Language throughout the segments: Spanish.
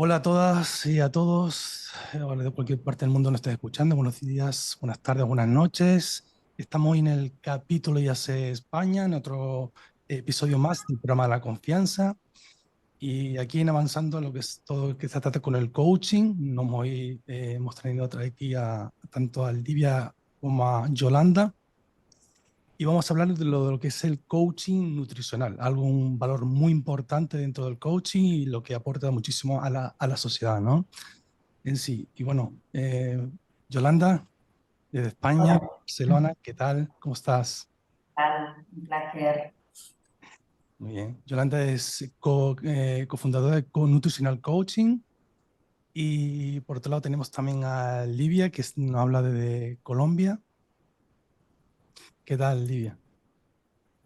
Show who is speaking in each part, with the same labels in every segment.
Speaker 1: Hola a todas y a todos, hola de cualquier parte del mundo nos estés escuchando. Buenos días, buenas tardes, buenas noches. Estamos hoy en el capítulo Ya sé España, en otro episodio más del programa de la confianza. Y aquí en avanzando lo que es todo lo que se trata con el coaching, hemos traído otra vez aquí tanto a Livia como a Yolanda. Y vamos a hablar de lo que es el coaching nutricional, algo, un valor muy importante dentro del coaching y lo que aporta muchísimo a la sociedad, ¿no? En sí. Y bueno, Yolanda, desde España,
Speaker 2: Hola,
Speaker 1: Barcelona, ¿qué tal? ¿Cómo estás?
Speaker 2: tal? Un placer.
Speaker 1: Muy bien. Yolanda es cofundadora de Nutritional Coaching. Y por otro lado tenemos también a Livia, nos habla desde Colombia. ¿Qué tal, Livia?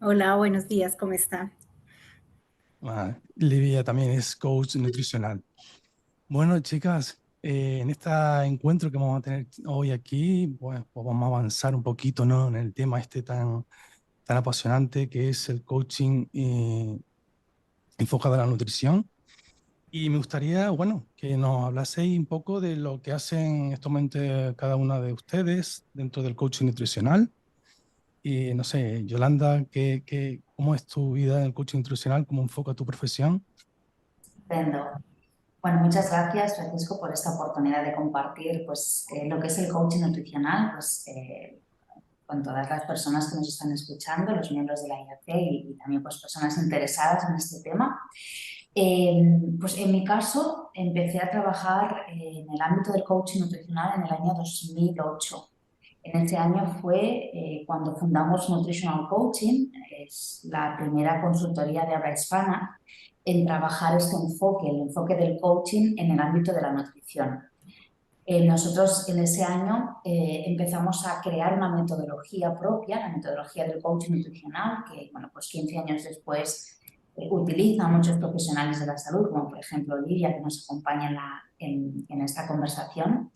Speaker 2: Hola, buenos días, ¿cómo está?
Speaker 1: Livia también es coach nutricional. Bueno, chicas, en este encuentro que vamos a tener hoy aquí, pues vamos a avanzar un poquito, ¿no? En el tema este tan apasionante que es el coaching enfocado a la nutrición. Y me gustaría, bueno, que nos hablaseis un poco de lo que hacen en estos momentos cada una de ustedes dentro del coaching nutricional. Y no sé, Yolanda, ¿cómo es tu vida en el coaching nutricional? ¿Cómo enfoca tu profesión?
Speaker 2: Estupendo. Bueno, muchas gracias, Francisco, por esta oportunidad de compartir lo que es el coaching nutricional con todas las personas que nos están escuchando, los miembros de la IAC y también personas interesadas en este tema. Pues en mi caso, empecé a trabajar en el ámbito del coaching nutricional en el año 2008. En ese año fue cuando fundamos Nutritional Coaching, es la primera consultoría de habla hispana en trabajar este enfoque, el enfoque del coaching en el ámbito de la nutrición. Nosotros en ese año empezamos a crear una metodología propia, la metodología del coaching nutricional, que bueno, pues 15 años después utilizan muchos profesionales de la salud, como por ejemplo Lidia, que nos acompaña en esta conversación.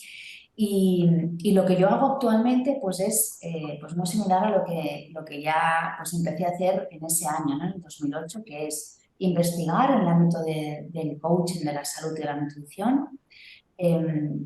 Speaker 2: Y lo que yo hago actualmente pues es pues muy similar a lo que ya pues empecé a hacer en ese año, ¿no? En el 2008, que es investigar en el ámbito del coaching, de la salud y de la nutrición,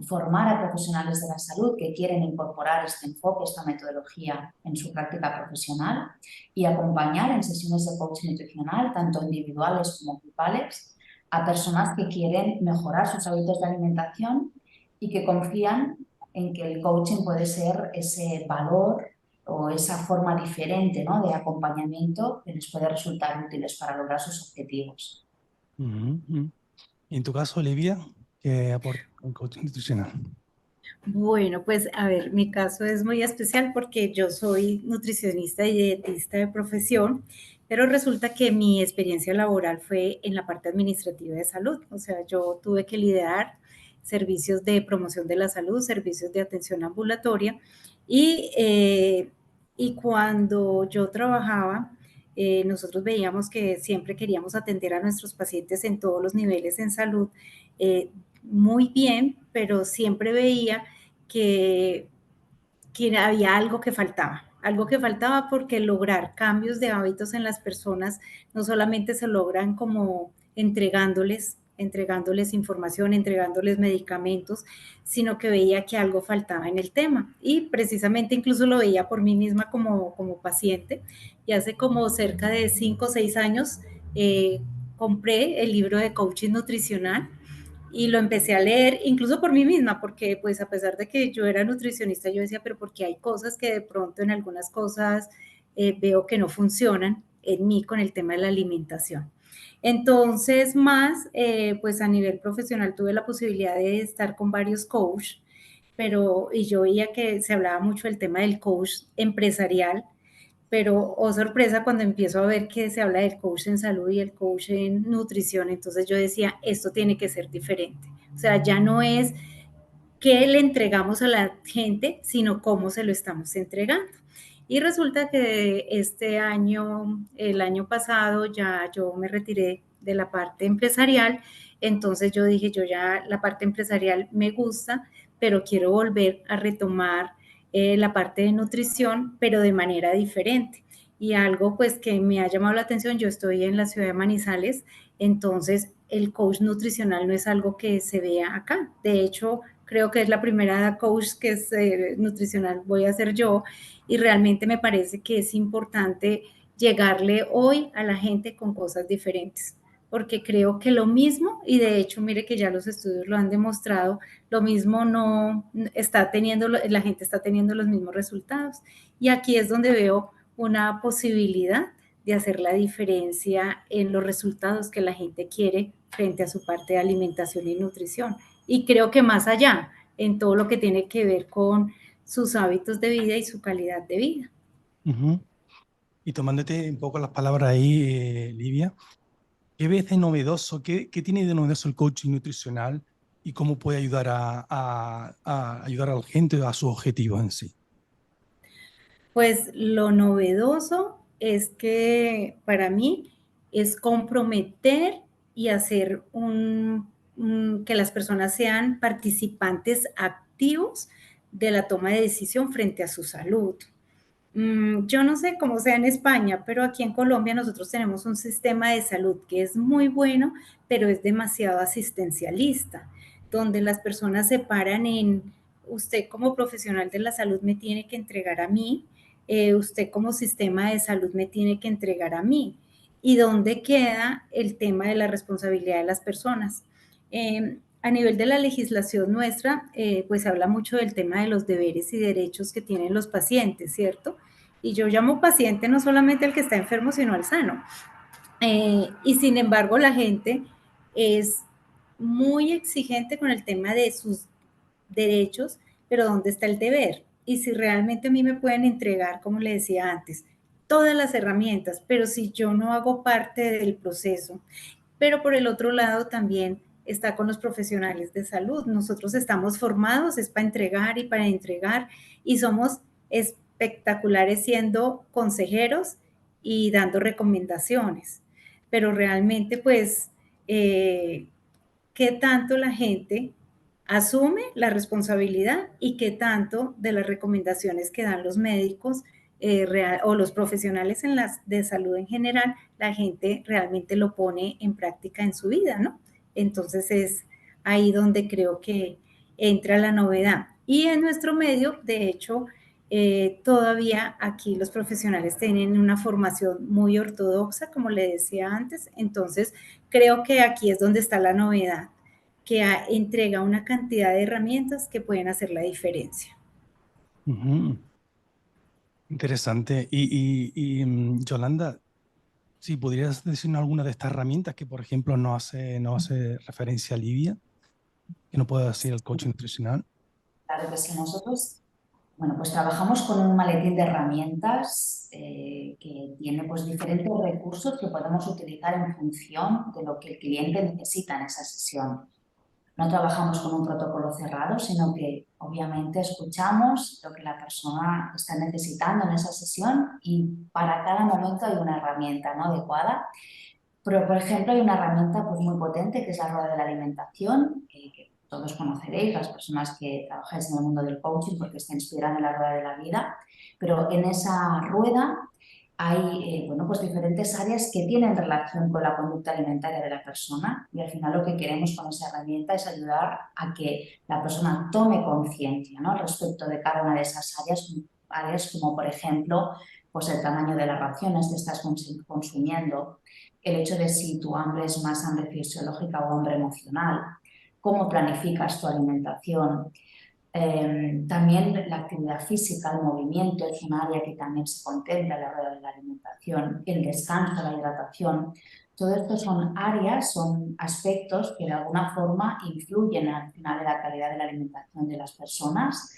Speaker 2: formar a profesionales de la salud que quieren incorporar este enfoque, esta metodología en su práctica profesional y acompañar en sesiones de coaching nutricional, tanto individuales como grupales, a personas que quieren mejorar sus hábitos de alimentación y que confían en que el coaching puede ser ese valor o esa forma diferente, ¿no?, de acompañamiento que les puede resultar útiles para lograr sus objetivos.
Speaker 1: Ujú, ujú. Y en tu caso, Olivia, ¿qué aporta el coaching nutricional?
Speaker 3: Bueno, pues a ver, mi caso es muy especial porque yo soy nutricionista y dietista de profesión, pero resulta que mi experiencia laboral fue en la parte administrativa de salud. O sea, yo tuve que liderar servicios de promoción de la salud, servicios de atención ambulatoria y, eh, y cuando yo trabajaba, nosotros veíamos que siempre queríamos atender a nuestros pacientes en todos los niveles en salud eh, muy bien, pero siempre veía que, que había algo que faltaba porque lograr cambios de hábitos en las personas no solamente se logran como entregándoles información, entregándoles medicamentos, sino que veía que algo faltaba en el tema. Y precisamente incluso lo veía por mí misma como paciente. Y hace como cerca de 5 o 6 años compré el libro de coaching nutricional y lo empecé a leer incluso por mí misma, porque pues a pesar de que yo era nutricionista, yo decía, pero porque hay cosas que de pronto en algunas cosas veo que no funcionan en mí con el tema de la alimentación. Entonces, más, pues a nivel profesional tuve la posibilidad de estar con varios coaches, pero y yo veía que se hablaba mucho del tema del coach empresarial, pero, oh sorpresa, cuando empiezo a ver que se habla del coach en salud y el coach en nutrición, entonces yo decía, esto tiene que ser diferente. O sea, ya no es qué le entregamos a la gente, sino cómo se lo estamos entregando. Y resulta que este año, el año pasado, ya yo me retiré de la parte empresarial, entonces yo dije, yo ya la parte empresarial me gusta, pero quiero volver a retomar la parte de nutrición, pero de manera diferente. Y algo pues que me ha llamado la atención, yo estoy en la ciudad de Manizales, entonces el coach nutricional no es algo que se vea acá. De hecho, creo que es la primera coach que es nutricional voy a ser yo, y realmente me parece que es importante llegarle hoy a la gente con cosas diferentes, porque creo que lo mismo, y de hecho mire que ya los estudios lo han demostrado, lo mismo no está teniendo, la gente está teniendo los mismos resultados, y aquí es donde veo una posibilidad de hacer la diferencia en los resultados que la gente quiere frente a su parte de alimentación y nutrición. Y creo que más allá, en todo lo que tiene que ver con sus hábitos de vida y su calidad de vida.
Speaker 1: Y tomándote un poco las palabras ahí, Livia, ¿qué ves de novedoso? ¿Qué tiene de novedoso el coaching nutricional y cómo puede ayudar a ayudar a la gente a sus objetivos en sí?
Speaker 3: Pues lo novedoso es que para mí es comprometer y hacer que las personas sean participantes activos de la toma de decisión frente a su salud. Yo no sé cómo sea en España, pero aquí en Colombia nosotros tenemos un sistema de salud que es muy bueno, pero es demasiado asistencialista, donde las personas se paran en, usted como profesional de la salud me tiene que entregar a mí, usted como sistema de salud me tiene que entregar a mí. ¿Y dónde queda el tema de la responsabilidad de las personas? A nivel de la legislación nuestra, pues se habla mucho del tema de los deberes y derechos que tienen los pacientes, ¿cierto? Y yo llamo paciente no solamente al que está enfermo, sino al sano. Y sin embargo, la gente es muy exigente con el tema de sus derechos, pero ¿dónde está el deber? Y si realmente a mí me pueden entregar, como le decía antes, todas las herramientas, pero si yo no hago parte del proceso, pero por el otro lado también está con los profesionales de salud. Nosotros estamos formados, es para entregar, y somos espectaculares siendo consejeros y dando recomendaciones. Pero realmente, pues, ¿qué tanto la gente asume la responsabilidad y qué tanto de las recomendaciones que dan los médicos o los profesionales de salud en general, la gente realmente lo pone en práctica en su vida, ¿no? Entonces es ahí donde creo que entra la novedad. Y en nuestro medio, de hecho, todavía aquí los profesionales tienen una formación muy ortodoxa, como le decía antes, entonces creo que aquí es donde está la novedad, que entrega una cantidad de herramientas que pueden hacer la diferencia.
Speaker 1: Interesante. Yolanda, si podrías decirnos alguna de estas herramientas que, por ejemplo, no hace referencia a Livia, que no pueda decir el coaching nutricional.
Speaker 2: Claro que sí, nosotros, bueno, pues trabajamos con un maletín de herramientas que tiene pues diferentes recursos que podemos utilizar en función de lo que el cliente necesita en esa sesión. No trabajamos con un protocolo cerrado, sino que obviamente escuchamos lo que la persona está necesitando en esa sesión y para cada momento hay una herramienta, ¿no?, adecuada. Pero, por ejemplo, hay una herramienta pues, muy potente que es la rueda de la alimentación, que todos conoceréis, las personas que trabajáis en el mundo del coaching, porque está inspirada en la rueda de la vida. Pero en esa rueda hay bueno, pues diferentes áreas que tienen relación con la conducta alimentaria de la persona, y al final lo que queremos con esa herramienta es ayudar a que la persona tome conciencia, ¿no?, respecto de cada una de esas áreas como por ejemplo pues el tamaño de las raciones que estás consumiendo, el hecho de si tu hambre es más hambre fisiológica o hambre emocional, cómo planificas tu alimentación. También la actividad física, el movimiento es un área que también se contempla en la rueda de la alimentación, el descanso, la hidratación. Todo esto son áreas, son aspectos que de alguna forma influyen al final en la calidad de la alimentación de las personas,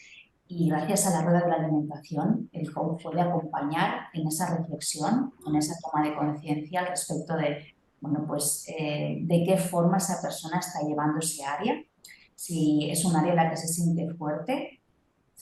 Speaker 2: y gracias a la rueda de la alimentación el coach puede acompañar en esa reflexión, en esa toma de conciencia al respecto de, bueno, pues, de qué forma esa persona está llevando ese área. Si es un área en la que se siente fuerte,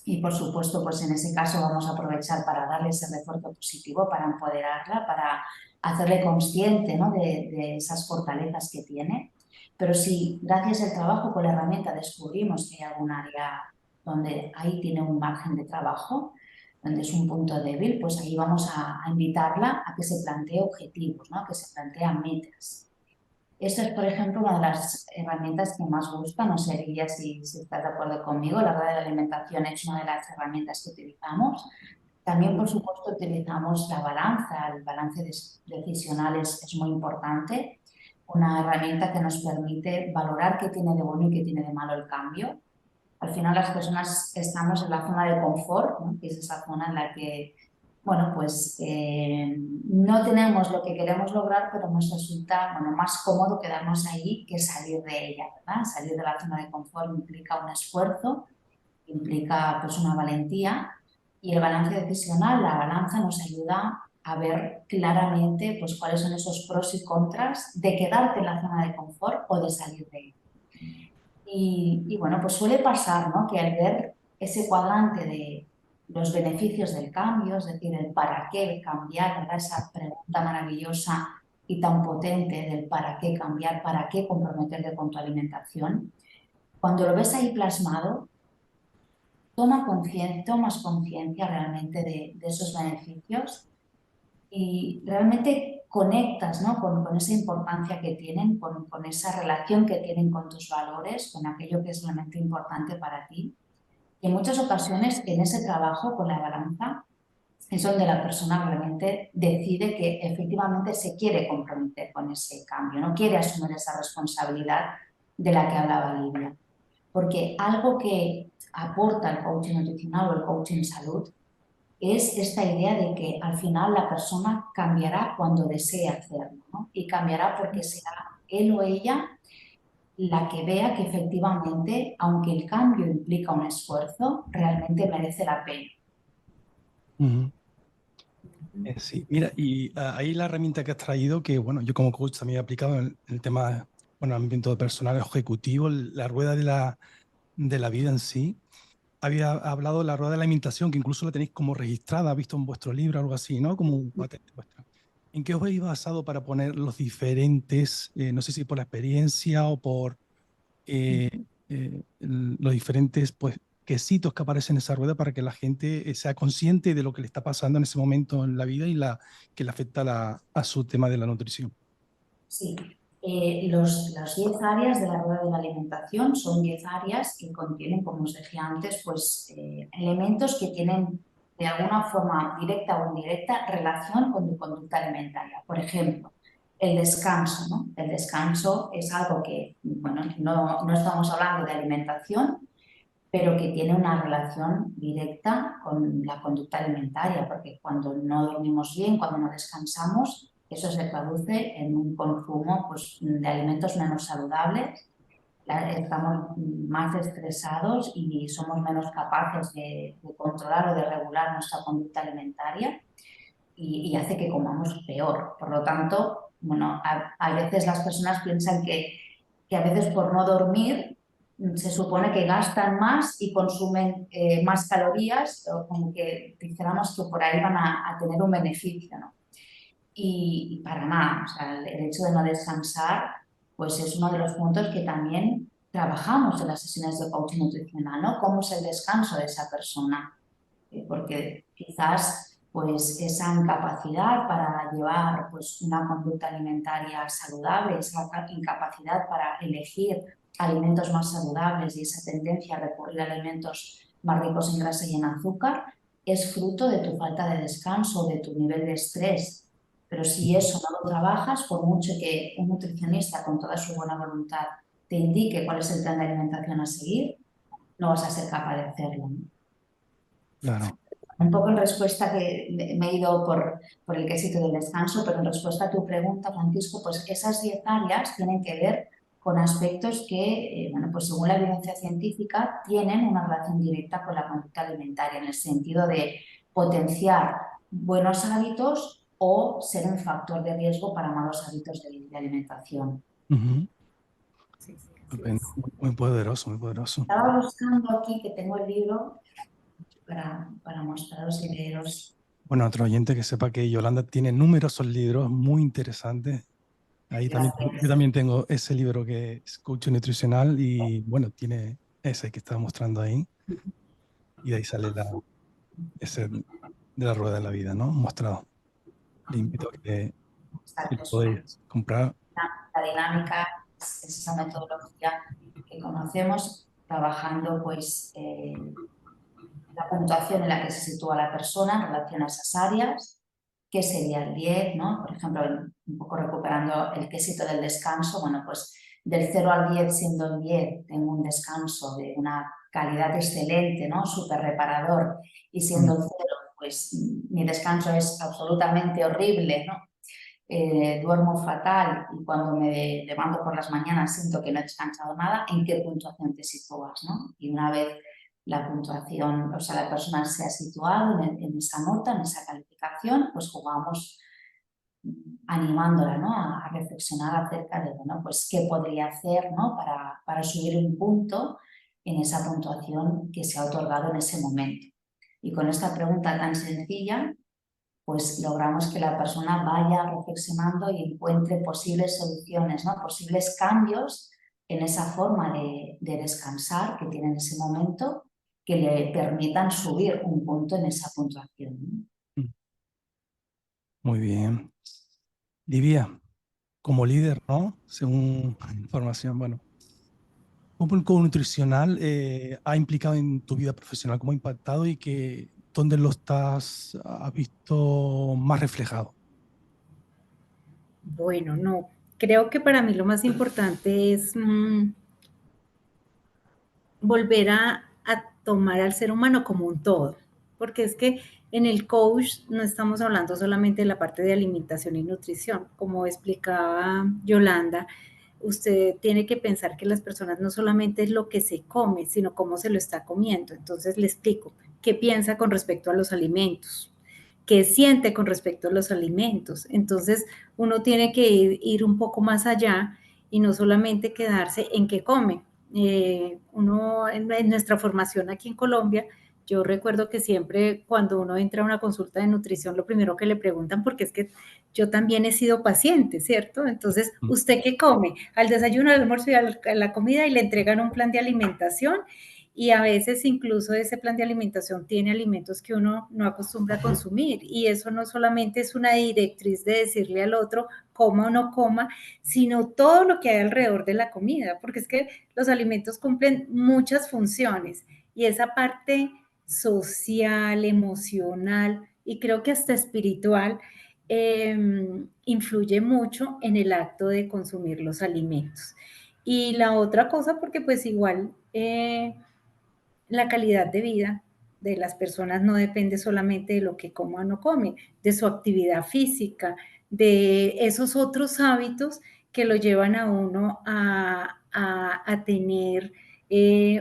Speaker 2: y por supuesto pues en ese caso vamos a aprovechar para darle ese refuerzo positivo, para empoderarla, para hacerle consciente, ¿no?, de esas fortalezas que tiene. Pero si gracias al trabajo con la herramienta descubrimos que hay algún área donde ahí tiene un margen de trabajo, donde es un punto débil, pues ahí vamos a invitarla a que se plantee objetivos, ¿no?, a que se planteen metas. Esta es, por ejemplo, una de las herramientas que más gusta. No sé, Lidia, si estás de acuerdo conmigo. La rueda de la alimentación es una de las herramientas que utilizamos. También, por supuesto, utilizamos la balanza. El balance decisional es muy importante. Una herramienta que nos permite valorar qué tiene de bueno y qué tiene de malo el cambio. Al final las personas estamos en la zona de confort, ¿no? Que es esa zona en la que, bueno, pues no tenemos lo que queremos lograr, pero nos resulta, bueno, más cómodo quedarnos ahí que salir de ella, ¿verdad? Salir de la zona de confort implica un esfuerzo, implica pues una valentía, y el balance decisional, la balanza, nos ayuda a ver claramente pues cuáles son esos pros y contras de quedarte en la zona de confort o de salir de ella. Y bueno, pues suele pasar, ¿no? Que al ver ese cuadrante de los beneficios del cambio, es decir, el para qué cambiar, ¿verdad? Esa pregunta maravillosa y tan potente del para qué cambiar, para qué comprometerte con tu alimentación, cuando lo ves ahí plasmado, tomas conciencia realmente de esos beneficios y realmente conectas, ¿no? con esa importancia que tienen, con esa relación que tienen con tus valores, con aquello que es realmente importante para ti. Y en muchas ocasiones en ese trabajo con la balanza es donde la persona realmente decide que efectivamente se quiere comprometer con ese cambio, no quiere asumir esa responsabilidad de la que hablaba Lidia. Porque algo que aporta el coaching nutricional o el coaching salud es esta idea de que al final la persona cambiará cuando desee hacerlo, ¿no? Y cambiará porque será él o ella la que vea que efectivamente, aunque el cambio implica un esfuerzo, realmente merece la pena.
Speaker 1: Sí, mira, y ahí la herramienta que has traído, que bueno, yo como coach también he aplicado en el tema, bueno, ámbito personal ejecutivo, la rueda de la vida en sí. Había hablado de la rueda de la alimentación, que incluso la tenéis como registrada, visto en vuestro libro, algo así, ¿no? Como un patente vuestra. ¿En qué os habéis basado para poner los diferentes, no sé si por la experiencia o por los diferentes, pues, quesitos que aparecen en esa rueda para que la gente sea consciente de lo que le está pasando en ese momento en la vida y que le afecta a su tema de la nutrición?
Speaker 2: Sí, las 10 áreas de la rueda de la alimentación son 10 áreas que contienen, como os decía antes, pues, elementos que tienen de alguna forma directa o indirecta relación con tu conducta alimentaria. Por ejemplo, el descanso, ¿no? El descanso es algo que, bueno, no estamos hablando de alimentación, pero que tiene una relación directa con la conducta alimentaria, porque cuando no dormimos bien, cuando no descansamos, eso se traduce en un consumo, pues, de alimentos menos saludables, estamos más estresados y somos menos capaces de controlar o de regular nuestra conducta alimentaria y hace que comamos peor. Por lo tanto, bueno, a veces las personas piensan que a veces por no dormir se supone que gastan más y consumen más calorías, o como que dijéramos que por ahí van a tener un beneficio, ¿no? Y para nada, o sea, el hecho de no descansar pues es uno de los puntos que también trabajamos en las sesiones de coaching nutricional, ¿no? ¿Cómo es el descanso de esa persona? Porque quizás pues esa incapacidad para llevar pues una conducta alimentaria saludable, esa incapacidad para elegir alimentos más saludables y esa tendencia a recurrir a alimentos más ricos en grasa y en azúcar es fruto de tu falta de descanso, de tu nivel de estrés. Pero si eso no lo trabajas, por mucho que un nutricionista con toda su buena voluntad te indique cuál es el plan de alimentación a seguir, no vas a ser capaz de hacerlo, ¿no?
Speaker 1: Claro.
Speaker 2: Un poco en respuesta que me he ido por el quesito del descanso, pero en respuesta a tu pregunta, Francisco, pues esas 10 áreas tienen que ver con aspectos que, bueno, pues según la evidencia científica, tienen una relación directa con la conducta alimentaria, en el sentido de potenciar buenos hábitos o ser un factor de riesgo para malos hábitos de alimentación.
Speaker 3: Sí, sí, así
Speaker 1: Estupendo.
Speaker 3: es.
Speaker 1: Muy poderoso, muy poderoso.
Speaker 2: Estaba buscando aquí que tengo el libro para mostraros y leeros.
Speaker 1: Bueno, otro oyente que sepa que Yolanda tiene numerosos libros muy interesantes. Ahí también, yo
Speaker 2: Gracias.
Speaker 1: también tengo ese libro que es Coaching Nutricional y bueno, tiene ese que estaba mostrando ahí y de ahí sale ese de la rueda de la vida, ¿no? Mostrado. Le invito a que lo
Speaker 2: Exacto, es una
Speaker 1: podéis comprar.
Speaker 2: la la dinámica es esa metodología que conocemos, trabajando pues la puntuación en la que se sitúa la persona en relación a esas áreas, que sería el 10, ¿no? Por ejemplo, un poco recuperando el quesito del descanso, bueno, pues del 0 al 10, siendo el 10, tengo un descanso de una calidad excelente, ¿no? Súper reparador, y siendo el 0, pues mi descanso es absolutamente horrible, ¿no? Duermo fatal y cuando me levanto por las mañanas siento que no he descansado nada, ¿en qué puntuación te sitúas, ¿no? Y una vez la puntuación, o sea, la persona se ha situado en esa nota, en esa calificación, pues jugamos animándola, ¿no? A reflexionar acerca de, bueno, pues qué podría hacer, ¿no? Para subir un punto en esa puntuación que se ha otorgado en ese momento. Y con esta pregunta tan sencilla, pues logramos que la persona vaya reflexionando y encuentre posibles soluciones, ¿no? Posibles cambios en esa forma de descansar que tiene en ese momento, que le permitan subir un punto en esa puntuación.
Speaker 1: Muy bien. Livia, como líder, ¿no? Según información, bueno, ¿cómo el coach nutricional ha implicado en tu vida profesional? ¿Cómo ha impactado y dónde lo has visto más reflejado?
Speaker 3: Bueno, no, creo que para mí lo más importante es volver a tomar al ser humano como un todo, porque es que en el coach no estamos hablando solamente de la parte de alimentación y nutrición, como explicaba Yolanda. Usted tiene que pensar que las personas no solamente es lo que se come, sino cómo se lo está comiendo. Entonces le explico qué piensa con respecto a los alimentos, qué siente con respecto a los alimentos. Entonces uno tiene que ir un poco más allá y no solamente quedarse en qué come. Uno en nuestra formación aquí en Colombia, yo recuerdo que siempre cuando uno entra a una consulta de nutrición, lo primero que le preguntan, porque es que yo también he sido paciente, ¿cierto? Entonces, ¿usted qué come? Al desayuno, al almuerzo y a la comida, y le entregan un plan de alimentación, y a veces incluso ese plan de alimentación tiene alimentos que uno no acostumbra a consumir, y eso no solamente es una directriz de decirle al otro coma o no coma, sino todo lo que hay alrededor de la comida, porque es que los alimentos cumplen muchas funciones, y esa parte social, emocional y creo que hasta espiritual influye mucho en el acto de consumir los alimentos. Y la otra cosa, porque pues igual la calidad de vida de las personas no depende solamente de lo que coma o no come, de su actividad física, de esos otros hábitos que lo llevan a uno a tener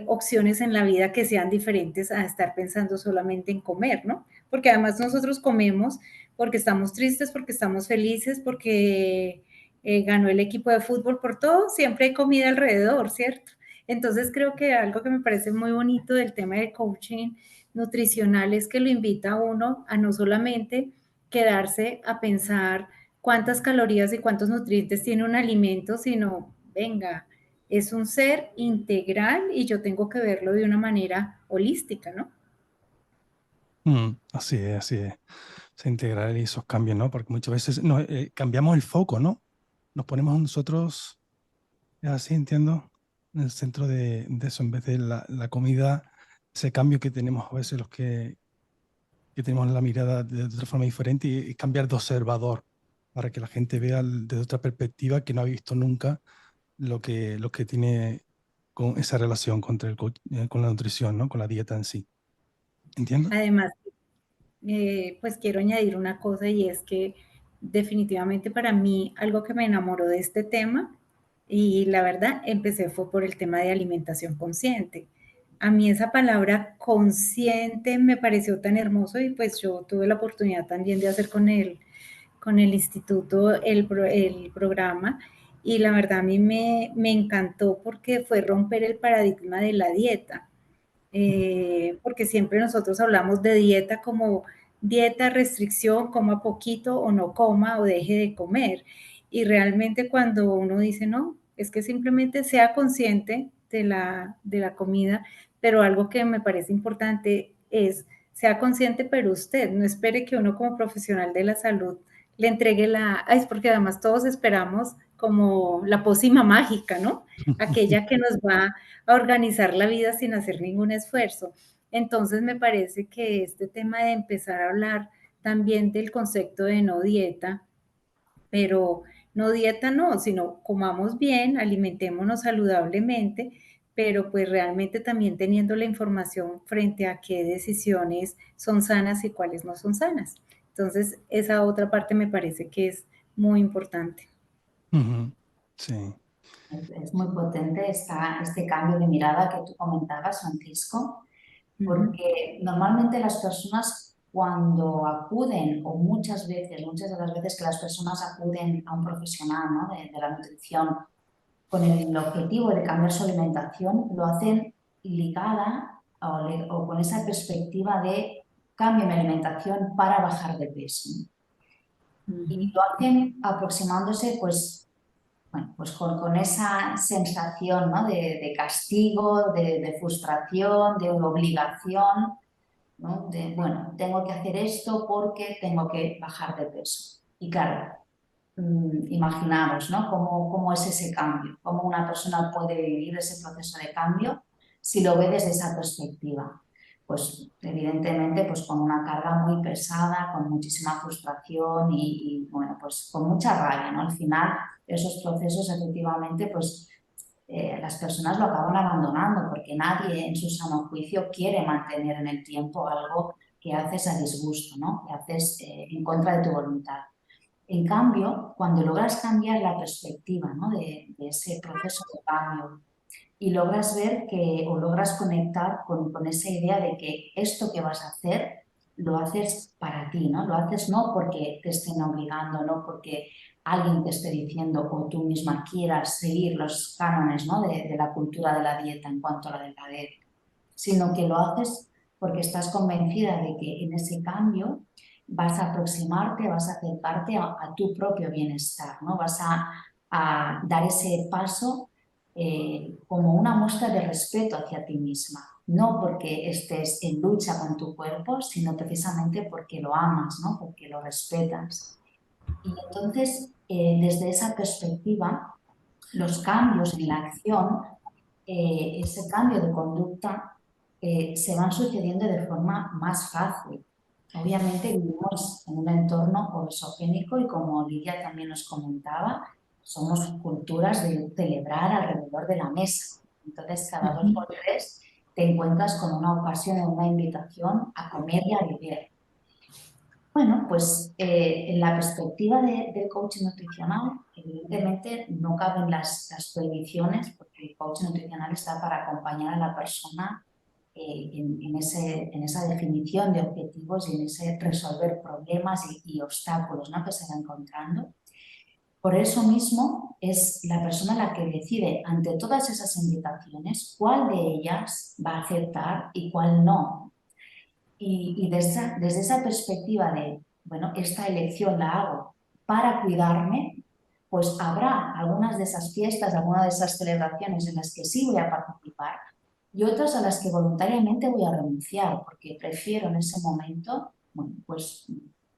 Speaker 3: opciones en la vida que sean diferentes a estar pensando solamente en comer, ¿no? Porque además nosotros comemos porque estamos tristes, porque estamos felices, porque ganó el equipo de fútbol, por todo, siempre hay comida alrededor, ¿cierto? Entonces creo que algo que me parece muy bonito del tema del coaching nutricional es que lo invita a uno a no solamente quedarse a pensar cuántas calorías y cuántos nutrientes tiene un alimento, sino, venga, es un ser integral y yo tengo que verlo de una manera holística, ¿no?
Speaker 1: Así es, así es. Se integrar esos cambios, ¿no? Porque muchas veces cambiamos el foco, ¿no? Nos ponemos nosotros, así entiendo, en el centro de eso, en vez de la comida, ese cambio que tenemos a veces los que tenemos la mirada de otra forma diferente y cambiar de observador para que la gente vea desde otra perspectiva que no ha visto nunca lo que tiene con esa relación con la nutrición, ¿no? Con la dieta en sí. ¿Entiendes?
Speaker 3: Además, pues quiero añadir una cosa y es que definitivamente para mí algo que me enamoró de este tema y la verdad empecé fue por el tema de alimentación consciente. A mí esa palabra consciente me pareció tan hermoso y pues yo tuve la oportunidad también de hacer con el instituto el programa y la verdad a mí me encantó porque fue romper el paradigma de la dieta porque siempre nosotros hablamos de dieta como dieta, restricción, coma poquito o no coma o deje de comer. Y realmente cuando uno dice, no, es que simplemente sea consciente de la comida, pero algo que me parece importante es, sea consciente, pero usted no espere que uno como profesional de la salud le entregué es porque además todos esperamos como la pócima mágica, ¿no? Aquella que nos va a organizar la vida sin hacer ningún esfuerzo. Entonces me parece que este tema de empezar a hablar también del concepto de no dieta, pero no dieta no, sino comamos bien, alimentémonos saludablemente, pero pues realmente también teniendo la información frente a qué decisiones son sanas y cuáles no son sanas. Entonces, esa otra parte me parece que es muy importante.
Speaker 1: Sí.
Speaker 2: Es muy potente este cambio de mirada que tú comentabas, Francisco, porque normalmente las personas cuando acuden, o muchas de las veces que las personas acuden a un profesional, ¿no?, de la nutrición con el objetivo de cambiar su alimentación, lo hacen ligada o con esa perspectiva de cambio mi alimentación para bajar de peso. Y lo hacen aproximándose pues con esa sensación, ¿no?, de castigo, de frustración, de obligación, ¿no? Bueno, tengo que hacer esto porque tengo que bajar de peso. Y claro, imaginaros, ¿no?, cómo es ese cambio, cómo una persona puede vivir ese proceso de cambio si lo ve desde esa perspectiva. Pues evidentemente pues con una carga muy pesada, con muchísima frustración y bueno, pues con mucha rabia, ¿no? Al final esos procesos efectivamente pues las personas lo acaban abandonando porque nadie en su sano juicio quiere mantener en el tiempo algo que haces a disgusto, ¿no?, que haces en contra de tu voluntad. En cambio, cuando logras cambiar la perspectiva, ¿no?, de ese proceso de cambio y logras ver o logras conectar con esa idea de que esto que vas a hacer lo haces para ti, ¿no? Lo haces no porque te estén obligando, no porque alguien te esté diciendo o tú misma quieras seguir los cánones, ¿no?, de la cultura de la dieta en cuanto a la delgadez, sino que lo haces porque estás convencida de que en ese cambio vas a aproximarte, vas a acercarte a tu propio bienestar, ¿no? Vas a dar ese paso como una muestra de respeto hacia ti misma, no porque estés en lucha con tu cuerpo, sino precisamente porque lo amas, ¿no?, porque lo respetas. Y entonces, desde esa perspectiva, los cambios en la acción, ese cambio de conducta, se van sucediendo de forma más fácil. Obviamente vivimos en un entorno obesogénico y como Lidia también nos comentaba, somos culturas de celebrar alrededor de la mesa. Entonces, cada 2 por 3 te encuentras con una ocasión o una invitación a comer y a beber. Bueno, pues en la perspectiva del coaching nutricional, evidentemente no caben las prohibiciones, porque el coaching nutricional está para acompañar a la persona en esa definición de objetivos y en ese resolver problemas y obstáculos, ¿no?, que se va encontrando. Por eso mismo es la persona la que decide ante todas esas invitaciones cuál de ellas va a aceptar y cuál no. Y desde esa perspectiva de, bueno, esta elección la hago para cuidarme, pues habrá algunas de esas fiestas, algunas de esas celebraciones en las que sí voy a participar y otras a las que voluntariamente voy a renunciar, porque prefiero en ese momento, bueno, pues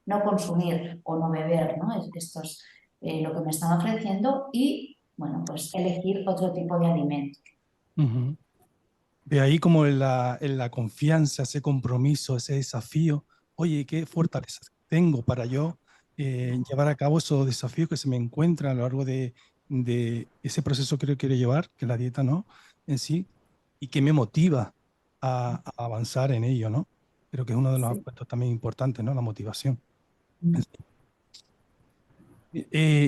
Speaker 2: no consumir o no beber, ¿no?, lo que me están ofreciendo y, bueno, pues elegir otro tipo de alimento.
Speaker 1: De ahí como en la confianza, ese compromiso, ese desafío. Oye, ¿qué fortalezas tengo para yo llevar a cabo esos desafíos que se me encuentran a lo largo de ese proceso que yo quiero llevar, que la dieta no, en sí, y que me motiva a avanzar en ello, ¿no? Creo que es uno de los
Speaker 3: Sí.
Speaker 1: aspectos también importantes, ¿no? La motivación.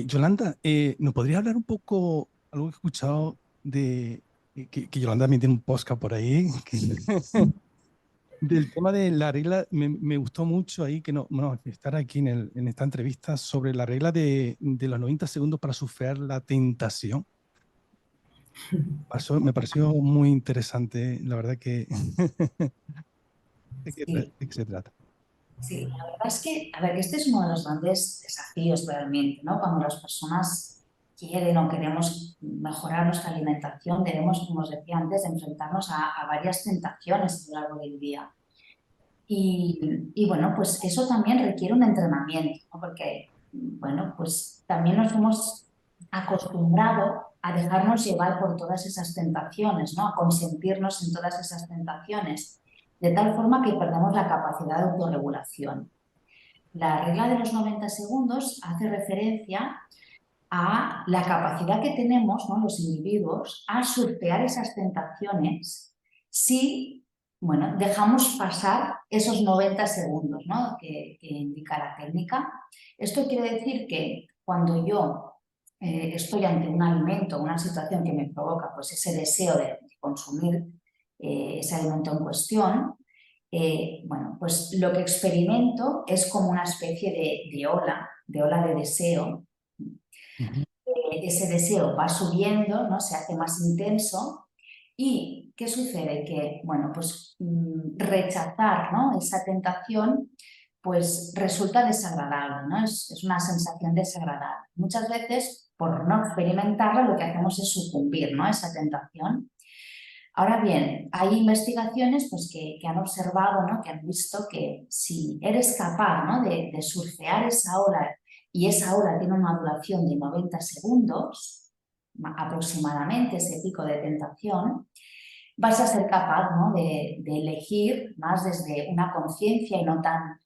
Speaker 1: Yolanda, ¿nos podrías hablar un poco, algo que he escuchado de que Yolanda también tiene un podcast por ahí, del tema de la regla? Me gustó mucho ahí que no, estar aquí en esta entrevista sobre la regla de los 90 segundos para superar la tentación. Me pareció muy interesante, la verdad que...
Speaker 2: Sí.
Speaker 1: ¿De qué se trata?
Speaker 2: Sí, la verdad es que, a ver, que este es uno de los grandes desafíos realmente, ¿no? Cuando las personas quieren o queremos mejorar nuestra alimentación, debemos, como os decía antes, enfrentarnos a varias tentaciones a lo largo del día. Y bueno, pues eso también requiere un entrenamiento, ¿no? Porque bueno, pues también nos hemos acostumbrado a dejarnos llevar por todas esas tentaciones, ¿no? A consentirnos en todas esas tentaciones, de tal forma que perdemos la capacidad de autorregulación. La regla de los 90 segundos hace referencia a la capacidad que tenemos, ¿no?, los individuos a surfear esas tentaciones si, bueno, dejamos pasar esos 90 segundos, ¿no?, que indica la técnica. Esto quiere decir que cuando yo estoy ante un alimento, una situación que me provoca pues, ese deseo de consumir ese alimento en cuestión, bueno, pues lo que experimento es como una especie de ola de deseo. Ese deseo va subiendo, ¿no? Se hace más intenso. ¿Y qué sucede? Que, bueno, pues rechazar, ¿no?, esa tentación pues resulta desagradable, ¿no? Es una sensación desagradable. Muchas veces, por no experimentarla, lo que hacemos es sucumbir, ¿no?, a esa tentación. Ahora bien, hay investigaciones pues, que han observado, ¿no?, que han visto que si eres capaz, ¿no?, de surfear esa ola y esa ola tiene una duración de 90 segundos, aproximadamente ese pico de tentación, vas a ser capaz, ¿no?, de elegir más desde una conciencia y no tan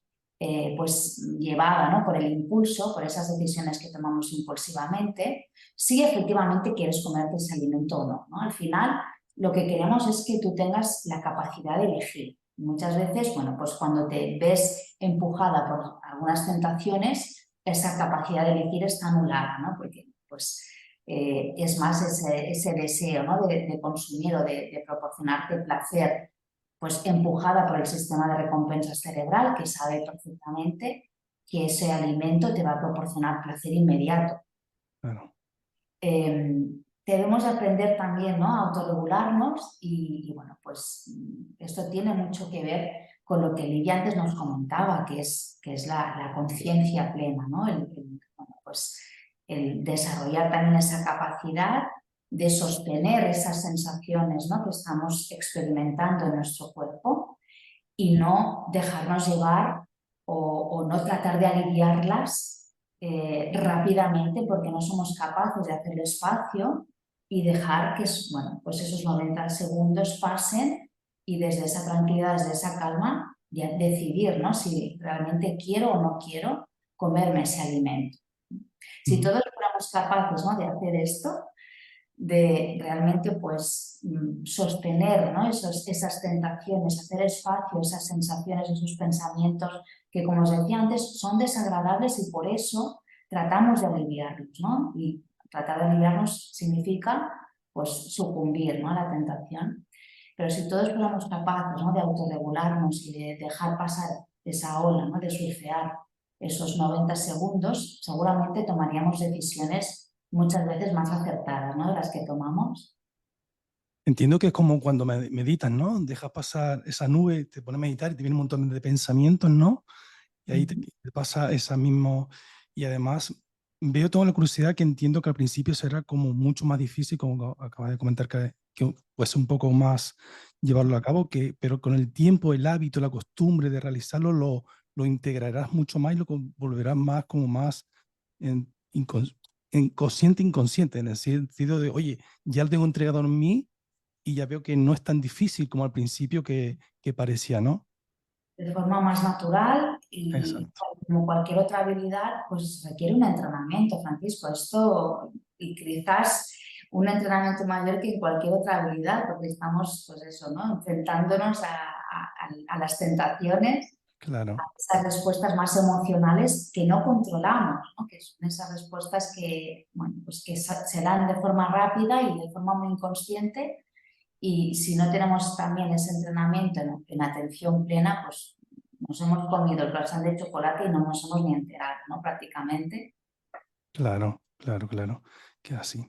Speaker 2: pues, llevada, ¿no?, por el impulso, por esas decisiones que tomamos impulsivamente, si efectivamente quieres comerte ese alimento o no, ¿no? Al final, lo que queremos es que tú tengas la capacidad de elegir. Muchas veces, bueno, pues cuando te ves empujada por algunas tentaciones, esa capacidad de elegir está anulada, ¿no? Porque pues, es más ese deseo, ¿no?, de consumir o de proporcionarte placer, pues empujada por el sistema de recompensas cerebral, que sabe perfectamente que ese alimento te va a proporcionar placer inmediato.
Speaker 1: Claro.
Speaker 2: Debemos aprender también, ¿no?, a autorregularnos y bueno, pues esto tiene mucho que ver con lo que Livia antes nos comentaba, que es la conciencia plena, ¿no? Bueno, pues el desarrollar también esa capacidad de sostener esas sensaciones, ¿no?, que estamos experimentando en nuestro cuerpo y no dejarnos llevar o no tratar de aliviarlas rápidamente porque no somos capaces de hacer espacio y dejar que, bueno, pues esos 90 segundos pasen y desde esa tranquilidad, desde esa calma, ya decidir, ¿no?, si realmente quiero o no quiero comerme ese alimento. Si todos fuéramos capaces, ¿no?, de hacer esto, de realmente pues sostener, ¿no?, esas tentaciones, hacer espacio, esas sensaciones, esos pensamientos que, como os decía antes, son desagradables y por eso tratamos de aliviarlos, ¿no? Y tratar de aliviarnos significa pues sucumbir, ¿no?, a la tentación. Pero si todos fuéramos capaces, ¿no?, de autorregularnos y de dejar pasar esa ola, ¿no?, de surfear esos 90 segundos, seguramente tomaríamos decisiones muchas veces más acertadas, ¿no?, de las que tomamos.
Speaker 1: Entiendo que es como cuando meditas, ¿no? Dejas pasar esa nube, te pones a meditar y te viene un montón de pensamientos, ¿no? Y ahí te pasa esa mismo. Y además veo toda la curiosidad que entiendo que al principio será como mucho más difícil, como acabas de comentar, que pues un poco más llevarlo a cabo, pero con el tiempo, el hábito, la costumbre de realizarlo, lo integrarás mucho más y lo volverás más como más en, consciente, inconsciente, en el sentido de, oye, ya lo tengo entregado en mí y ya veo que no es tan difícil como al principio que parecía, ¿no?
Speaker 2: De forma más natural y
Speaker 1: Exacto.
Speaker 2: como cualquier otra habilidad, pues requiere un entrenamiento, Francisco. Esto y quizás un entrenamiento mayor que en cualquier otra habilidad, porque estamos, pues eso, ¿no?, enfrentándonos a las tentaciones,
Speaker 1: Claro.
Speaker 2: a esas respuestas más emocionales que no controlamos, ¿no?, que son esas respuestas que, bueno, pues que se dan de forma rápida y de forma muy inconsciente. Y si no tenemos también ese entrenamiento en atención plena, pues nos hemos comido el croissant de chocolate y no nos hemos ni enterado, ¿no?, prácticamente.
Speaker 1: Claro, claro, claro, que así.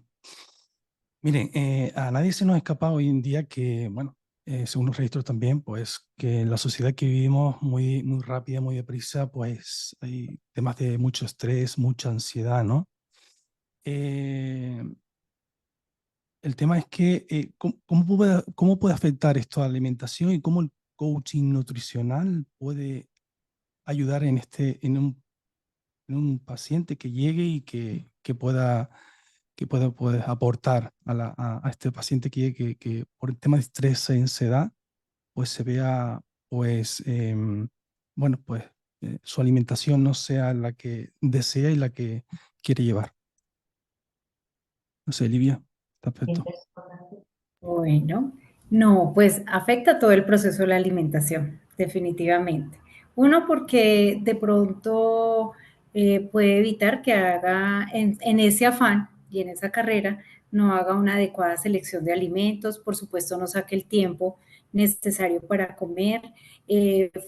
Speaker 1: Miren, a nadie se nos escapa hoy en día que, bueno, según los registros también, pues que en la sociedad que vivimos muy, muy rápida, muy deprisa, pues hay temas de mucho estrés, mucha ansiedad, ¿no? Eh, el tema es que, cómo puede afectar esto a la alimentación y cómo el coaching nutricional puede ayudar en en un paciente que llegue y que pueda pues, aportar a este paciente que llegue, que por el tema de estrés y ansiedad, pues se vea, pues, bueno, pues su alimentación no sea la que desea y la que quiere llevar. No sé, Livia, este aspecto.
Speaker 3: Bueno, no, pues afecta todo el proceso de la alimentación, definitivamente. Uno, porque de pronto puede evitar que haga en ese afán y en esa carrera no haga una adecuada selección de alimentos, por supuesto no saque el tiempo necesario para comer,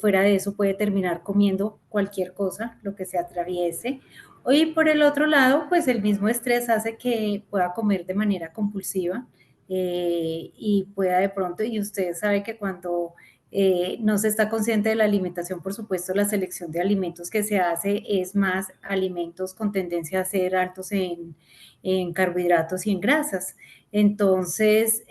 Speaker 3: fuera de eso puede terminar comiendo cualquier cosa, lo que se atraviese. Y por el otro lado, pues el mismo estrés hace que pueda comer de manera compulsiva, y pueda de pronto, y usted sabe que cuando no se está consciente de la alimentación, por supuesto, la selección de alimentos que se hace es más alimentos con tendencia a ser altos en carbohidratos y en grasas. Entonces,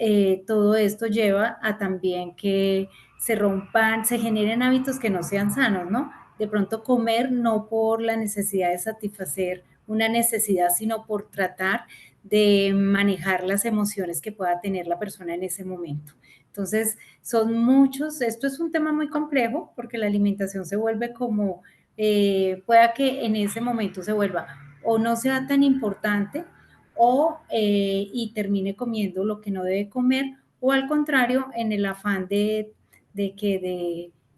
Speaker 3: todo esto lleva a también que se rompan, se generen hábitos que no sean sanos, ¿no? De pronto comer no por la necesidad de satisfacer una necesidad, sino por tratar de manejar las emociones que pueda tener la persona en ese momento. Entonces, son muchos, esto es un tema muy complejo porque la alimentación se vuelve como, pueda que en ese momento se vuelva o no sea tan importante o y termine comiendo lo que no debe comer, o al contrario, en el afán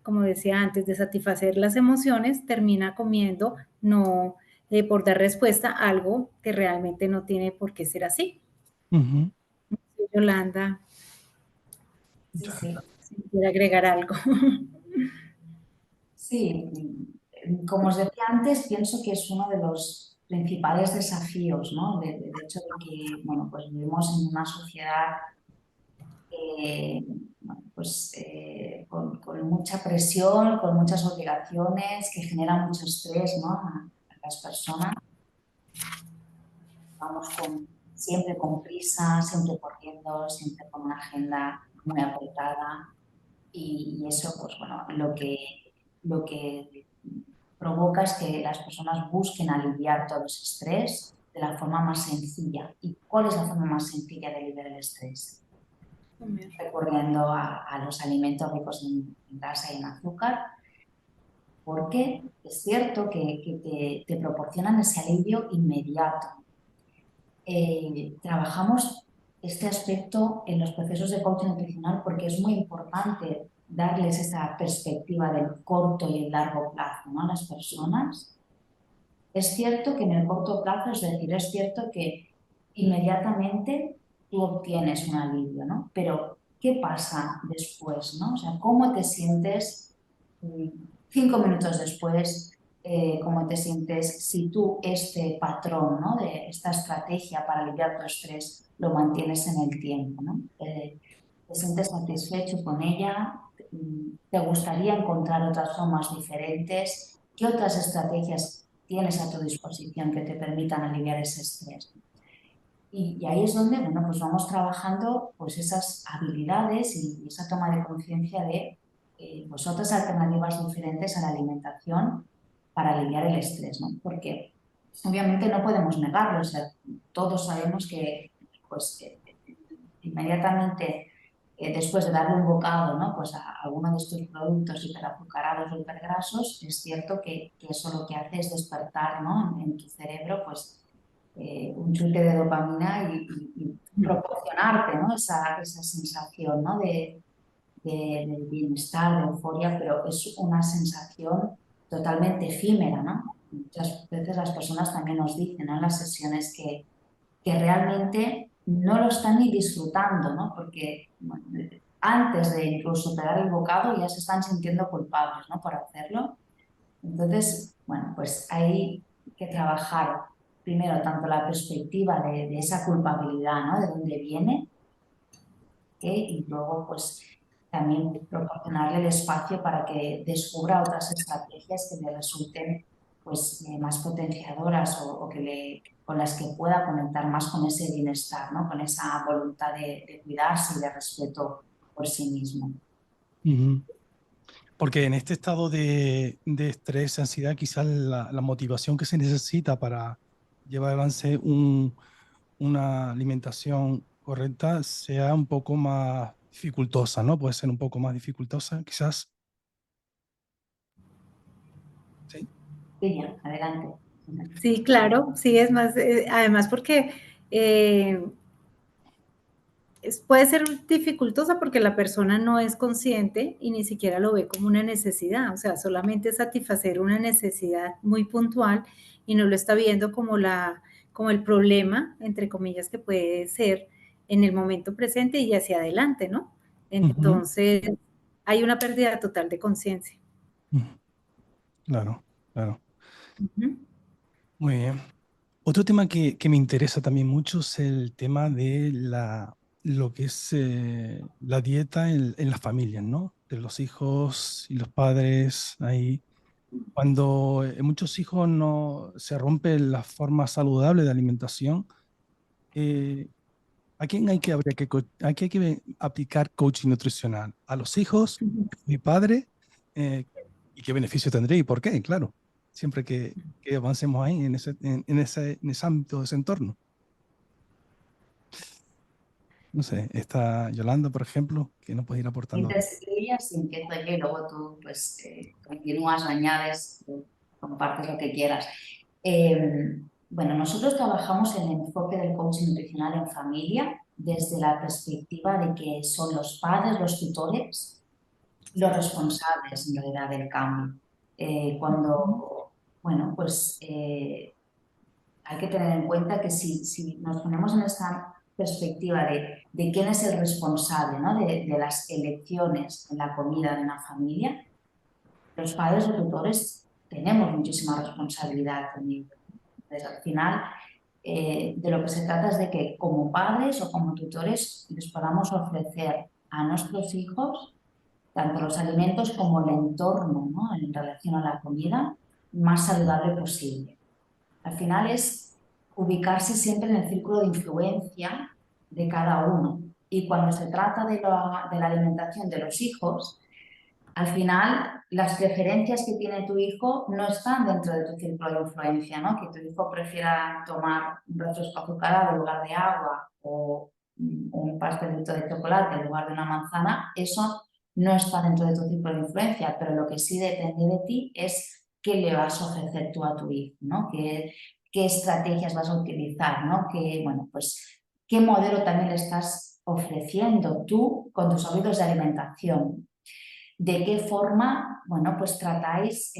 Speaker 3: como decía antes, de satisfacer las emociones, termina comiendo no por dar respuesta a algo que realmente no tiene por qué ser así.
Speaker 1: Ujú.
Speaker 3: Yolanda,
Speaker 2: Sí, sí.
Speaker 3: si quiere agregar algo.
Speaker 2: Sí, como os decía antes, pienso que es uno de los principales desafíos, ¿no? Del hecho de que, bueno, pues vivimos en una sociedad bueno, pues, con mucha presión, con muchas obligaciones, que genera mucho estrés, ¿no? A las personas. Vamos siempre con prisa, siempre corriendo, siempre con una agenda muy apretada. Y eso, pues bueno, lo que provoca es que las personas busquen aliviar todo ese estrés de la forma más sencilla. ¿Y cuál es la forma más sencilla de aliviar el estrés? Recurriendo a los alimentos ricos en grasa y en azúcar, porque es cierto que te proporcionan ese alivio inmediato. Trabajamos este aspecto en los procesos de coaching nutricional porque es muy importante darles esa perspectiva del corto y el largo plazo, ¿no?, a las personas. Es cierto que en el corto plazo, es decir, es cierto que inmediatamente tú obtienes un alivio, ¿no? Pero ¿qué pasa después, no? O sea, ¿cómo te sientes 5 minutos después? ¿Cómo te sientes si tú este patrón, ¿no?, de esta estrategia para aliviar tu estrés lo mantienes en el tiempo, ¿no? ¿Te sientes satisfecho con ella? ¿Te gustaría encontrar otras formas diferentes? ¿Qué otras estrategias tienes a tu disposición que te permitan aliviar ese estrés? Y ahí es donde, bueno, pues vamos trabajando pues esas habilidades y esa toma de conciencia de pues otras alternativas diferentes a la alimentación para aliviar el estrés, ¿no? Porque obviamente no podemos negarlo, o sea, todos sabemos que pues inmediatamente después de darle un bocado, ¿no?, pues a alguno de estos productos hiperazucarados o hipergrasos, es cierto que eso lo que hace es despertar, ¿no?, en tu cerebro pues un chute de dopamina y proporcionarte, ¿no?, esa sensación, ¿no?, de bienestar, de euforia, pero es una sensación totalmente efímera, ¿no? Muchas veces las personas también nos dicen, ¿no?, en las sesiones que realmente no lo están ni disfrutando, ¿no? Porque bueno, antes de incluso pegar el bocado ya se están sintiendo culpables, ¿no?, por hacerlo. Entonces, bueno, pues hay que trabajar primero tanto la perspectiva de esa culpabilidad, ¿no?, de dónde viene, y luego pues también proporcionarle el espacio para que descubra otras estrategias que le resulten pues más potenciadoras o con las que pueda conectar más con ese bienestar, ¿no?, con esa voluntad de cuidarse y de respeto por sí mismo.
Speaker 1: Ujú. Porque en este estado de estrés, ansiedad, quizás la motivación que se necesita para llevar adelante una alimentación correcta sea un poco más dificultosa, ¿no? Puede ser un poco más dificultosa, quizás. Sí.
Speaker 2: Lidia, adelante.
Speaker 3: Sí, claro, sí, es más, además porque eh, puede ser dificultosa porque la persona no es consciente y ni siquiera lo ve como una necesidad, o sea, solamente satisfacer una necesidad muy puntual y no lo está viendo como como el problema, entre comillas, que puede ser en el momento presente y hacia adelante, ¿no?
Speaker 1: Ujú,
Speaker 3: Entonces, hay una pérdida total de conciencia.
Speaker 1: ujú. Claro, claro.
Speaker 3: Ujú.
Speaker 1: Muy bien. Otro tema que me interesa también mucho es el tema de lo que es la dieta en las familias, ¿no? De los hijos y los padres ahí. Cuando muchos hijos no se rompe la forma saludable de alimentación, eh, ¿a quién hay que aplicar coaching nutricional? ¿A los hijos? ¿Mi padre? ¿Y qué beneficio tendría y por qué? Claro, siempre que avancemos ahí en ese ámbito, ese entorno. No sé, está Yolanda, por ejemplo, que nos puede ir aportando.
Speaker 2: Intercedirías y empiezo yo y luego tú pues continúas, añades, compartes lo que quieras. Bueno, nosotros trabajamos en el enfoque del coaching nutricional en familia desde la perspectiva de que son los padres, los tutores, los responsables en realidad del cambio. Bueno, pues hay que tener en cuenta que si nos ponemos en esta perspectiva de quién es el responsable, ¿no? de las elecciones en la comida de una familia, los padres o tutores tenemos muchísima responsabilidad en ello. Entonces, al final, de lo que se trata es de que como padres o como tutores les podamos ofrecer a nuestros hijos tanto los alimentos como el entorno, ¿no? En relación a la comida más saludable posible. Al final es ubicarse siempre en el círculo de influencia de cada uno. Y cuando se trata de la alimentación de los hijos, al final las preferencias que tiene tu hijo no están dentro de tu círculo de influencia, ¿no? Que tu hijo prefiera tomar un refresco azucarado en lugar de agua o un pastelito de chocolate en lugar de una manzana, eso no está dentro de tu círculo de influencia, pero lo que sí depende de ti es qué le vas a ofrecer tú a tu hijo, ¿no? Qué estrategias vas a utilizar, ¿no? Bueno, pues, qué modelo también le estás ofreciendo tú con tus hábitos de alimentación. ¿De qué forma, bueno, pues tratáis,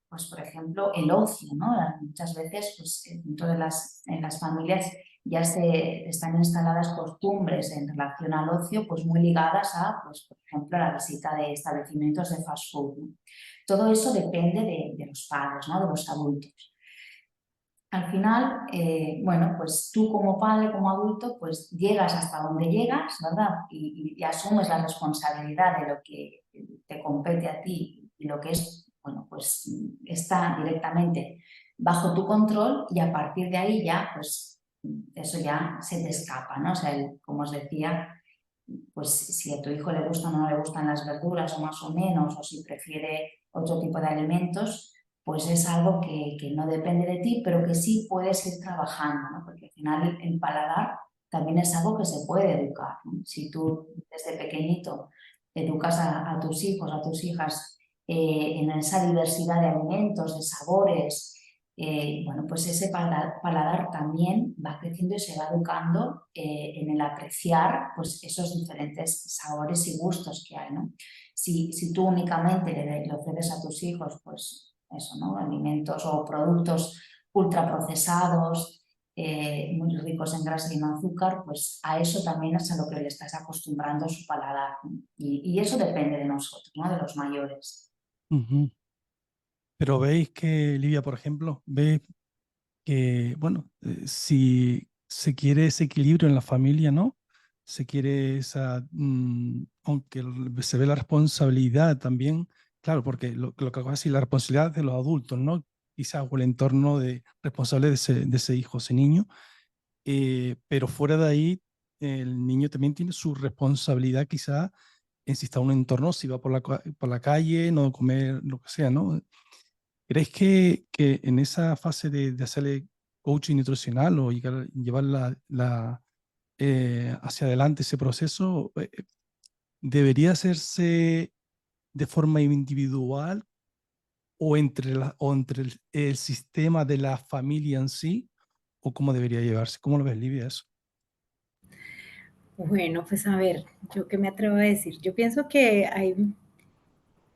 Speaker 2: pues por ejemplo, el ocio, ¿no? Muchas veces, pues dentro de en las familias ya están instaladas costumbres en relación al ocio, pues muy ligadas a, pues por ejemplo, la visita de establecimientos de fast food, ¿no? Todo eso depende de los padres, ¿no? De los adultos. Al final, bueno, pues tú como padre, como adulto, pues llegas hasta donde llegas, ¿verdad? Y asumes la responsabilidad de lo que te compete a ti y lo que es, bueno, pues está directamente bajo tu control y a partir de ahí ya, pues eso ya se te escapa, ¿no? O sea, como os decía, pues si a tu hijo le gustan o no le gustan las verduras o más o menos, o si prefiere otro tipo de alimentos, pues es algo que no depende de ti, pero que sí puedes ir trabajando, ¿no? Porque al final el paladar también es algo que se puede educar, ¿no? Si tú desde pequeñito educas a tus hijos, a tus hijas en esa diversidad de alimentos, de sabores, bueno, pues ese paladar también va creciendo y se va educando en el apreciar pues, esos diferentes sabores y gustos que hay, ¿no? Si tú únicamente le ofreces a tus hijos, pues eso, ¿no? Alimentos o productos ultraprocesados, muy ricos en grasa y en azúcar, pues a eso también es a lo que le estás acostumbrando su paladar, ¿no? Y eso depende de nosotros, ¿no? De los mayores.
Speaker 1: Ujú. Pero veis que, Livia, por ejemplo, veis que, bueno, si se quiere ese equilibrio en la familia, ¿no? Se quiere aunque se ve la responsabilidad también, claro, porque lo que acabo de decir, la responsabilidad de los adultos, ¿no? Quizás o el entorno responsable de ese hijo, ese niño, pero fuera de ahí, el niño también tiene su responsabilidad quizás si está en un entorno, si va por la calle, no comer, lo que sea, ¿no? ¿Crees que en esa fase de hacerle coaching nutricional o llevar hacia adelante ese proceso, debería hacerse de forma individual o entre el sistema de la familia en sí, o cómo debería llevarse? ¿Cómo lo ves, Livia, eso?
Speaker 3: Bueno, pues a ver, ¿yo qué me atrevo a decir? Yo pienso que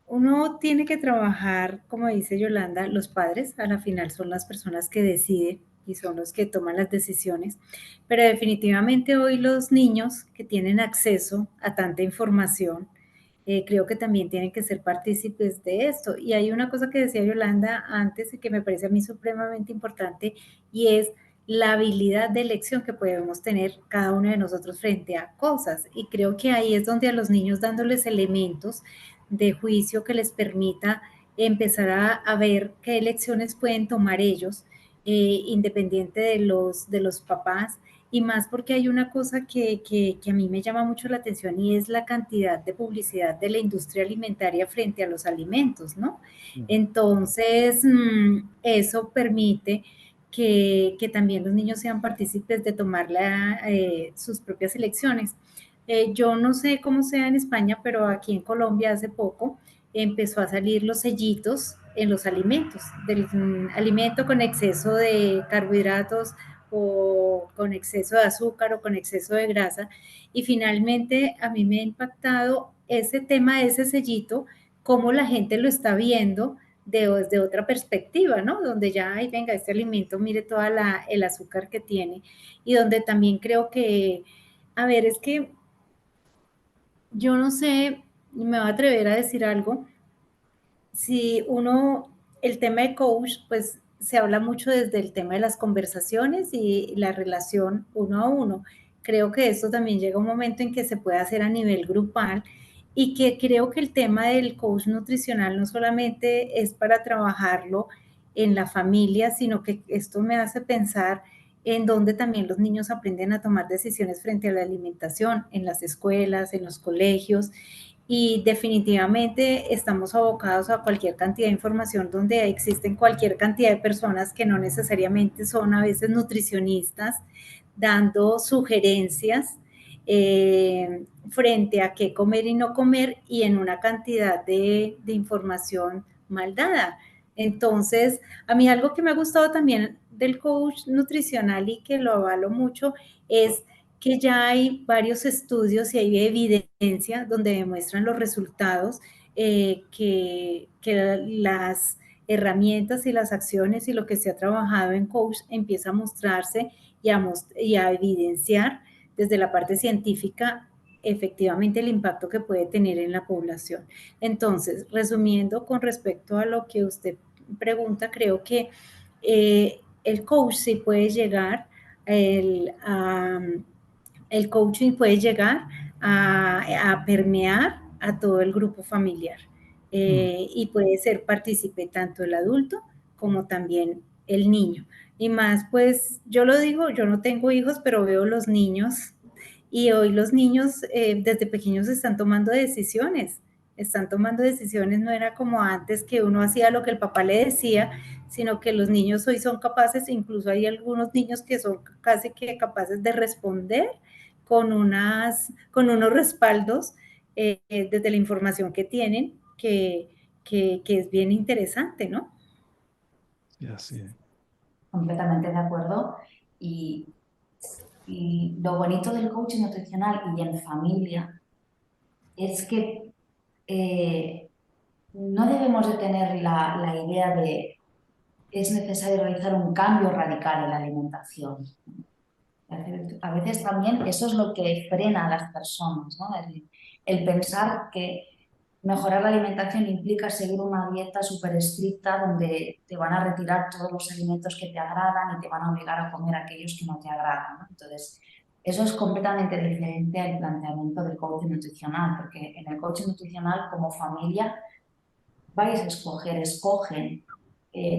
Speaker 3: uno tiene que trabajar, como dice Yolanda, los padres a la final son las personas que deciden y son los que toman las decisiones, pero definitivamente hoy los niños que tienen acceso a tanta información, creo que también tienen que ser partícipes de esto. Y hay una cosa que decía Yolanda antes y que me parece a mí supremamente importante y es la habilidad de elección que podemos tener cada uno de nosotros frente a cosas. Y creo que ahí es donde a los niños dándoles elementos de juicio que les permita empezar a ver qué elecciones pueden tomar ellos, independiente de los papás, y más porque hay una cosa que a mí me llama mucho la atención y es la cantidad de publicidad de la industria alimentaria frente a los alimentos, ¿no? Entonces, eso permite que también los niños sean partícipes de tomar sus propias elecciones. Yo no sé cómo sea en España, pero aquí en Colombia hace poco empezó a salir los sellitos en los alimentos, del alimento con exceso de carbohidratos o con exceso de azúcar o con exceso de grasa. Y finalmente a mí me ha impactado ese tema de ese sellito, cómo la gente lo está viendo desde otra perspectiva, ¿no? Donde ya, ay, venga, este alimento, mire toda el azúcar que tiene. Y donde también creo que, a ver, es que yo no sé, me voy a atrever a decir algo, si uno, el tema de coach, pues se habla mucho desde el tema de las conversaciones y la relación uno a uno. Creo que esto también llega un momento en que se puede hacer a nivel grupal y que creo que el tema del coach nutricional no solamente es para trabajarlo en la familia, sino que esto me hace pensar en donde también los niños aprenden a tomar decisiones frente a la alimentación, en las escuelas, en los colegios, y definitivamente estamos abocados a cualquier cantidad de información donde existen cualquier cantidad de personas que no necesariamente son a veces nutricionistas, dando sugerencias frente a qué comer y no comer y en una cantidad de información mal dada. Entonces, a mí algo que me ha gustado también del coach nutricional y que lo avalo mucho es que ya hay varios estudios y hay evidencia donde demuestran los resultados que las herramientas y las acciones y lo que se ha trabajado en coach empieza a mostrarse y a evidenciar desde la parte científica efectivamente el impacto que puede tener en la población. Entonces, resumiendo con respecto a lo que usted pregunta, creo que el coach sí puede llegar el coaching puede llegar a permear a todo el grupo familiar y puede ser partícipe tanto el adulto como también el niño. Y más, pues yo lo digo, yo no tengo hijos, pero veo los niños y hoy los niños desde pequeños están tomando decisiones, no era como antes que uno hacía lo que el papá le decía, sino que los niños hoy son capaces, incluso hay algunos niños que son casi que capaces de responder con unos respaldos desde la información que tienen, que es bien interesante, ¿no?
Speaker 1: Sí, así es.
Speaker 2: Completamente de acuerdo. Y, y lo bonito del coaching nutricional y en familia es que no debemos de tener la idea de es necesario realizar un cambio radical en la alimentación. A veces también eso es lo que frena a las personas, ¿no? El pensar que mejorar la alimentación implica seguir una dieta súper estricta donde te van a retirar todos los alimentos que te agradan y te van a obligar a comer aquellos que no te agradan, ¿no? Entonces, eso es completamente diferente al planteamiento del coaching nutricional, porque en el coaching nutricional, como familia, vais a escogen,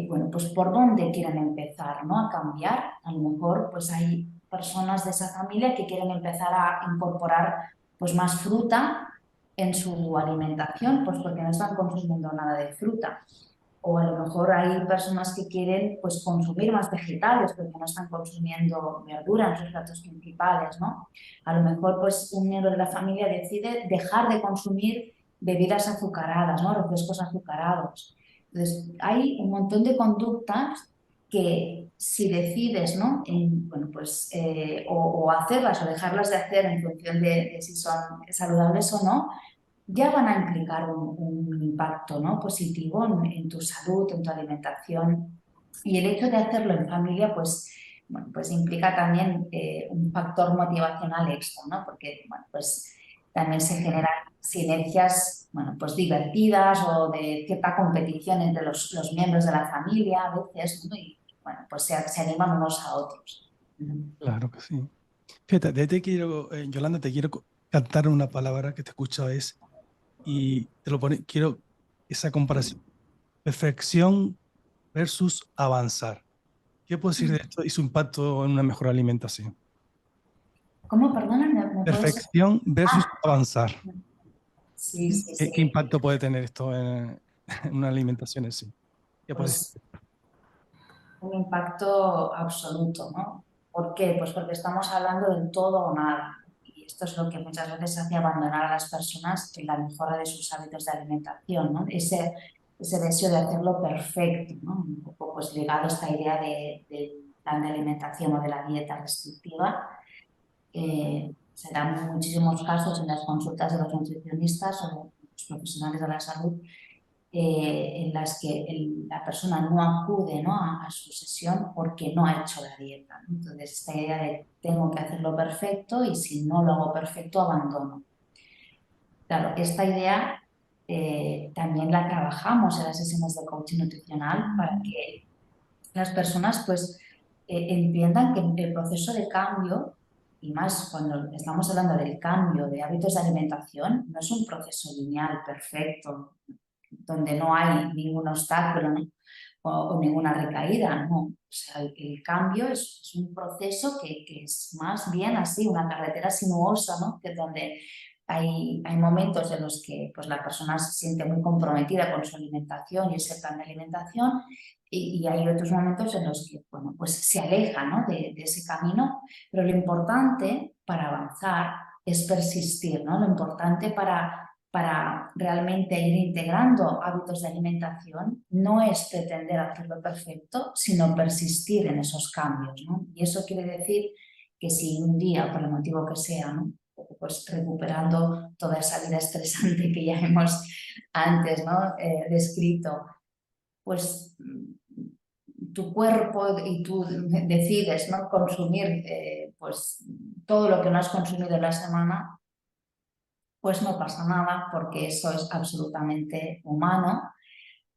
Speaker 2: bueno, pues por dónde quieren empezar, ¿no? A cambiar. A lo mejor, pues hay personas de esa familia que quieren empezar a incorporar, pues más fruta en su alimentación, pues porque no están consumiendo nada de fruta. O a lo mejor hay personas que quieren pues, consumir más vegetales porque no están consumiendo verdura en sus platos principales, ¿no? A lo mejor pues, un miembro de la familia decide dejar de consumir bebidas azucaradas, ¿no? Refrescos azucarados. Entonces, hay un montón de conductas que si decides, ¿no? Bueno, pues, o hacerlas o dejarlas de hacer en función de si son saludables o no, ya van a implicar un impacto, ¿no? positivo en tu salud, en tu alimentación. Y el hecho de hacerlo en familia, pues, bueno, pues implica también un factor motivacional extra, ¿no? Porque bueno, pues, también se generan sinergias bueno, pues divertidas o de cierta competición entre los miembros de la familia a veces, ¿no? Y bueno, pues se animan unos a otros.
Speaker 1: Claro que sí. Fíjate, Yolanda, te quiero cantar una palabra que te escucho es, y te lo pone, quiero esa comparación. Perfección versus avanzar. ¿Qué puedo decir de esto y su impacto en una mejor alimentación?
Speaker 2: ¿Cómo? Perdona, ¿me puedes...?
Speaker 1: Perfección versus
Speaker 2: Ah,
Speaker 1: avanzar.
Speaker 2: sí, sí,
Speaker 1: ¿Qué
Speaker 2: sí.
Speaker 1: impacto puede tener esto en una alimentación en sí? ¿Qué puedes
Speaker 2: Pues
Speaker 1: decir?
Speaker 2: un impacto absoluto, ¿no? ¿Por qué? Pues porque estamos hablando del todo o nada. Y esto es lo que muchas veces hace abandonar a las personas en la mejora de sus hábitos de alimentación, ¿no? Ese deseo de hacerlo perfecto, ¿no? Un poco pues ligado a esta idea del plan de alimentación o de la dieta restrictiva. Se dan muchísimos casos en las consultas de los nutricionistas o de los profesionales de la salud en las que la persona no acude, ¿no? a su sesión porque no ha hecho la dieta, ¿no? Entonces, esta idea de tengo que hacerlo perfecto y si no lo hago perfecto, abandono. Claro, esta idea también la trabajamos en las sesiones de coaching nutricional para que las personas pues entiendan que el proceso de cambio, y más cuando estamos hablando del cambio de hábitos de alimentación, no es un proceso lineal, perfecto, donde no hay ningún obstáculo, ¿no? o ninguna recaída, no. O sea, el cambio es un proceso que es más bien así, una carretera sinuosa, ¿no? Que es donde hay momentos en los que pues, la persona se siente muy comprometida con su alimentación y ese plan de alimentación y hay otros momentos en los que bueno, pues se aleja, ¿no? de ese camino, pero lo importante para avanzar es persistir, ¿no? Lo importante para realmente ir integrando hábitos de alimentación no es pretender hacerlo perfecto, sino persistir en esos cambios, ¿no? Y eso quiere decir que si un día, por el motivo que sea, ¿no? pues recuperando toda esa vida estresante que ya hemos antes, ¿no? descrito, pues tu cuerpo y tú decides, ¿no? consumir pues, todo lo que no has consumido en la semana, pues no pasa nada porque eso es absolutamente humano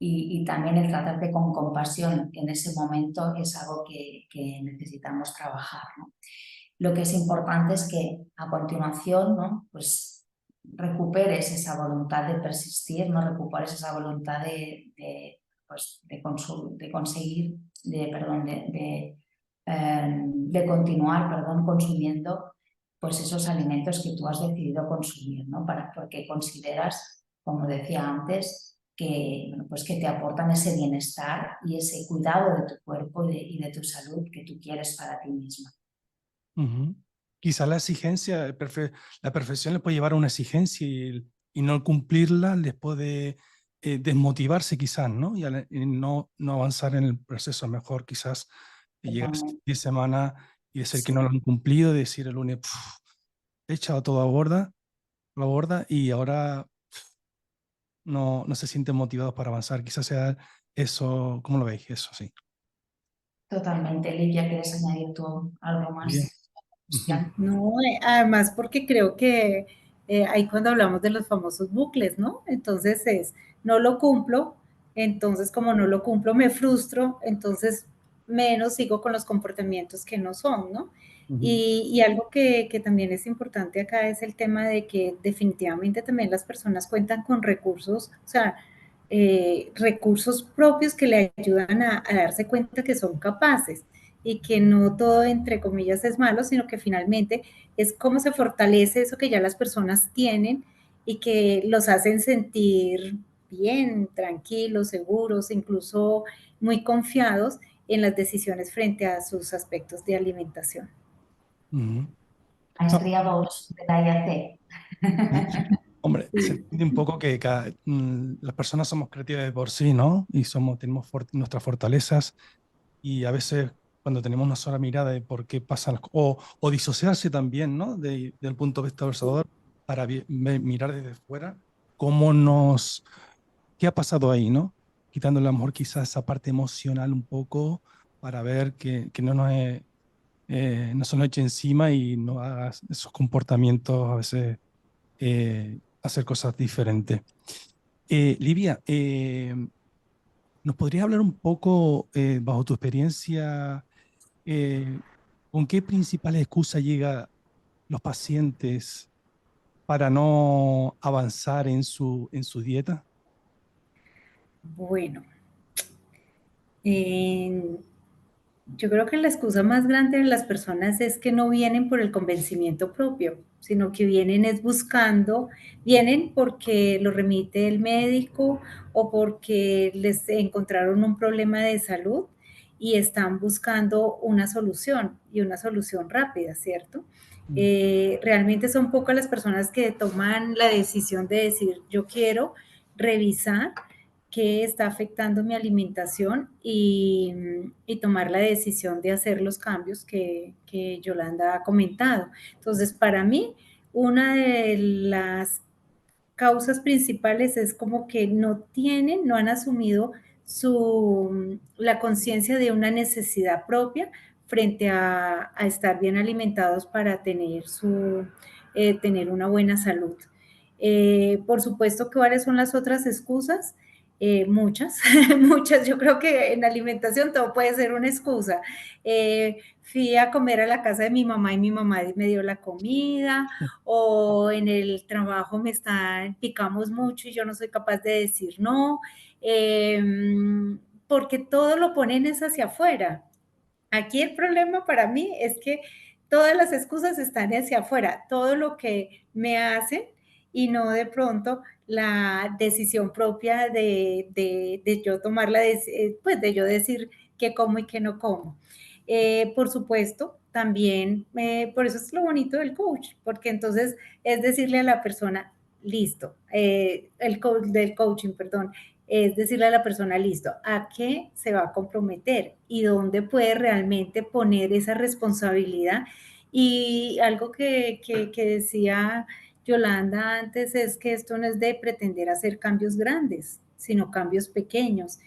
Speaker 2: y también el tratarte con compasión en ese momento es algo que necesitamos trabajar, ¿no? Lo que es importante es que a continuación, ¿no? pues recuperes esa voluntad de persistir, no recuperes esa voluntad pues, de conseguir, de continuar, perdón, consumiendo pues esos alimentos que tú has decidido consumir, ¿no? Porque consideras, como decía antes, que, bueno, pues que te aportan ese bienestar y ese cuidado de tu cuerpo y de tu salud que tú quieres para ti misma.
Speaker 1: Ujú. Quizá la exigencia, la perfección les puede llevar a una exigencia y no cumplirla les puede desmotivarse quizás, ¿no? Y no avanzar en el proceso. Mejor quizás llegar a ese fin
Speaker 2: Totalmente.
Speaker 1: de semana y decir que no lo
Speaker 2: Sí.
Speaker 1: han cumplido, decir el lunes, "Puf, he echado todo a borda y ahora no se sienten motivados para avanzar. Quizás sea eso, ¿cómo lo veis? Eso sí.
Speaker 2: Totalmente. Livia, ¿quieres añadir tú algo
Speaker 1: Bien.
Speaker 2: más?
Speaker 1: Ujú.
Speaker 3: No, además porque creo que ahí cuando hablamos de los famosos bucles, ¿no? Entonces no lo cumplo, entonces como no lo cumplo me frustro, entonces menos sigo con los comportamientos que no son, ¿no?
Speaker 1: Ujú.
Speaker 3: Y algo que también es importante acá es el tema de que definitivamente también las personas cuentan con recursos, o sea, recursos propios que le ayudan a darse cuenta que son capaces y que no todo, entre comillas, es malo, sino que finalmente es cómo se fortalece eso que ya las personas tienen y que los hacen sentir bien, tranquilos, seguros, incluso muy confiados en las decisiones frente a sus aspectos de alimentación.
Speaker 2: Maestría Bausch de la IAC.
Speaker 1: Hombre, se entiende un poco que las personas somos creativas de por sí, ¿no? Y tenemos nuestras fortalezas y a veces cuando tenemos una sola mirada de por qué pasan las cosas, o disociarse también, ¿no? Del punto de vista observador para mirar desde fuera qué ha pasado ahí, ¿no? Quitándole a lo mejor quizás esa parte emocional un poco para ver que no se nos eche encima y no hagas esos comportamientos a veces hacer cosas diferentes. Livia, ¿nos podrías hablar un poco, bajo tu experiencia, con qué principales excusas llegan los pacientes para no avanzar en su dieta?
Speaker 3: Bueno, yo creo que la excusa más grande de las personas es que no vienen por el convencimiento propio, sino que vienen porque lo remite el médico o porque les encontraron un problema de salud y están buscando una solución y una solución rápida, ¿cierto? Realmente son pocas las personas que toman la decisión de decir, yo quiero revisar qué está afectando mi alimentación y tomar la decisión de hacer los cambios que Yolanda ha comentado. Entonces, para mí, una de las causas principales es como que no han asumido la conciencia de una necesidad propia frente a estar bien alimentados para tener una buena salud. Por supuesto que cuáles son las otras excusas. Muchas, muchas. Yo creo que en alimentación todo puede ser una excusa. Fui a comer a la casa de mi mamá y mi mamá me dio la comida, o en el trabajo picamos mucho y yo no soy capaz de decir no, porque todo lo ponen es hacia afuera. Aquí el problema para mí es que todas las excusas están hacia afuera, todo lo que me hacen y no de pronto la decisión propia de yo tomar pues de yo decir qué como y qué no como. Por supuesto, también, por eso es lo bonito del coach, porque entonces es decirle a la persona, listo, del coaching, perdón, es decirle a la persona, listo, a qué se va a comprometer y dónde puede realmente poner esa responsabilidad. Y algo que decía Yolanda antes es que esto no es de pretender hacer cambios grandes, sino cambios pequeños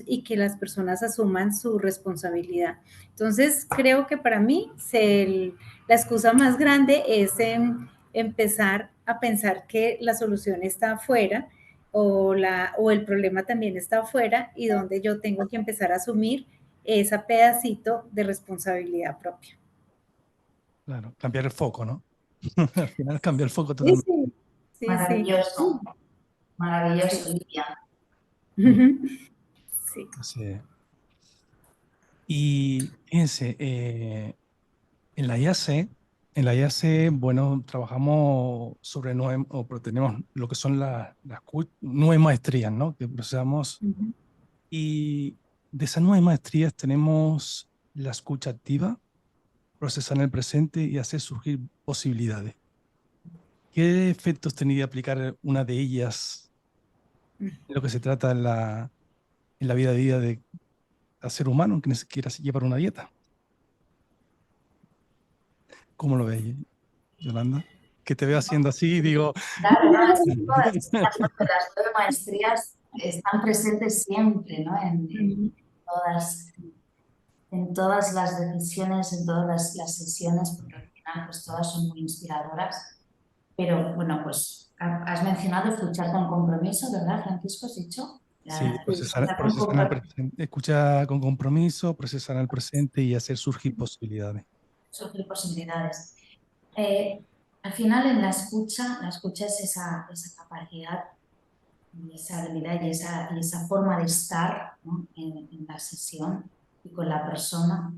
Speaker 3: y que las personas asuman su responsabilidad. Entonces, creo que para mí la excusa más grande es empezar a pensar que la solución está afuera o el problema también está afuera y donde yo tengo que empezar a asumir ese pedacito de responsabilidad propia.
Speaker 1: Claro, cambiar el foco, ¿no? Al final cambiar el foco
Speaker 3: Sí,
Speaker 1: totalmente.
Speaker 3: sí, sí,
Speaker 2: Maravilloso,
Speaker 3: sí.
Speaker 2: maravilloso,
Speaker 3: Sí.
Speaker 2: Livia.
Speaker 3: Sí.
Speaker 1: Así es. Y fíjense, en la IAC, bueno, trabajamos sobre tenemos lo que son las 9 maestrías, ¿no? Que procesamos.
Speaker 3: Uh-huh.
Speaker 1: Y de esas 9 maestrías tenemos la escucha activa, procesar en el presente y hacer surgir posibilidades. ¿Qué efectos tendría aplicar una de ellas en lo que se trata en la vida a día de ser humano que quiera llevar una dieta? ¿Cómo lo ves, Yolanda? Que te veo haciendo así y digo...
Speaker 2: Claro, no, es que las 9 maestrías están presentes siempre, ¿no? En todas las decisiones, en todas las sesiones, porque al final pues todas son muy inspiradoras. Pero bueno, pues has mencionado escuchar con compromiso, ¿verdad, Francisco? ¿Has dicho?
Speaker 1: Sí,
Speaker 2: Escuchar con compromiso.
Speaker 1: escucha con compromiso, procesar en el presente y hacer surgir posibilidades.
Speaker 2: Surgir posibilidades. Al final en la escucha es esa capacidad y esa habilidad y esa forma de estar, ¿no? en la sesión y con la persona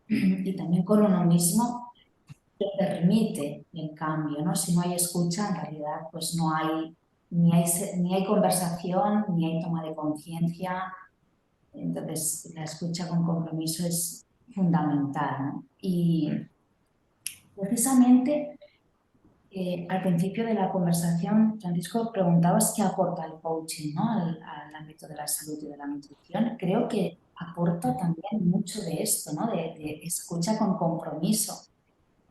Speaker 2: y también con uno mismo, que permite el cambio, ¿no? Si no hay escucha, en realidad pues no hay ni hay conversación, ni hay toma de conciencia. Entonces, la escucha con compromiso es fundamental, ¿no? Y precisamente al principio de la conversación, Francisco, preguntabas qué aporta el coaching, ¿no? al ámbito de la salud y de la nutrición. Creo que aporta también mucho de esto, ¿no? De escucha con compromiso,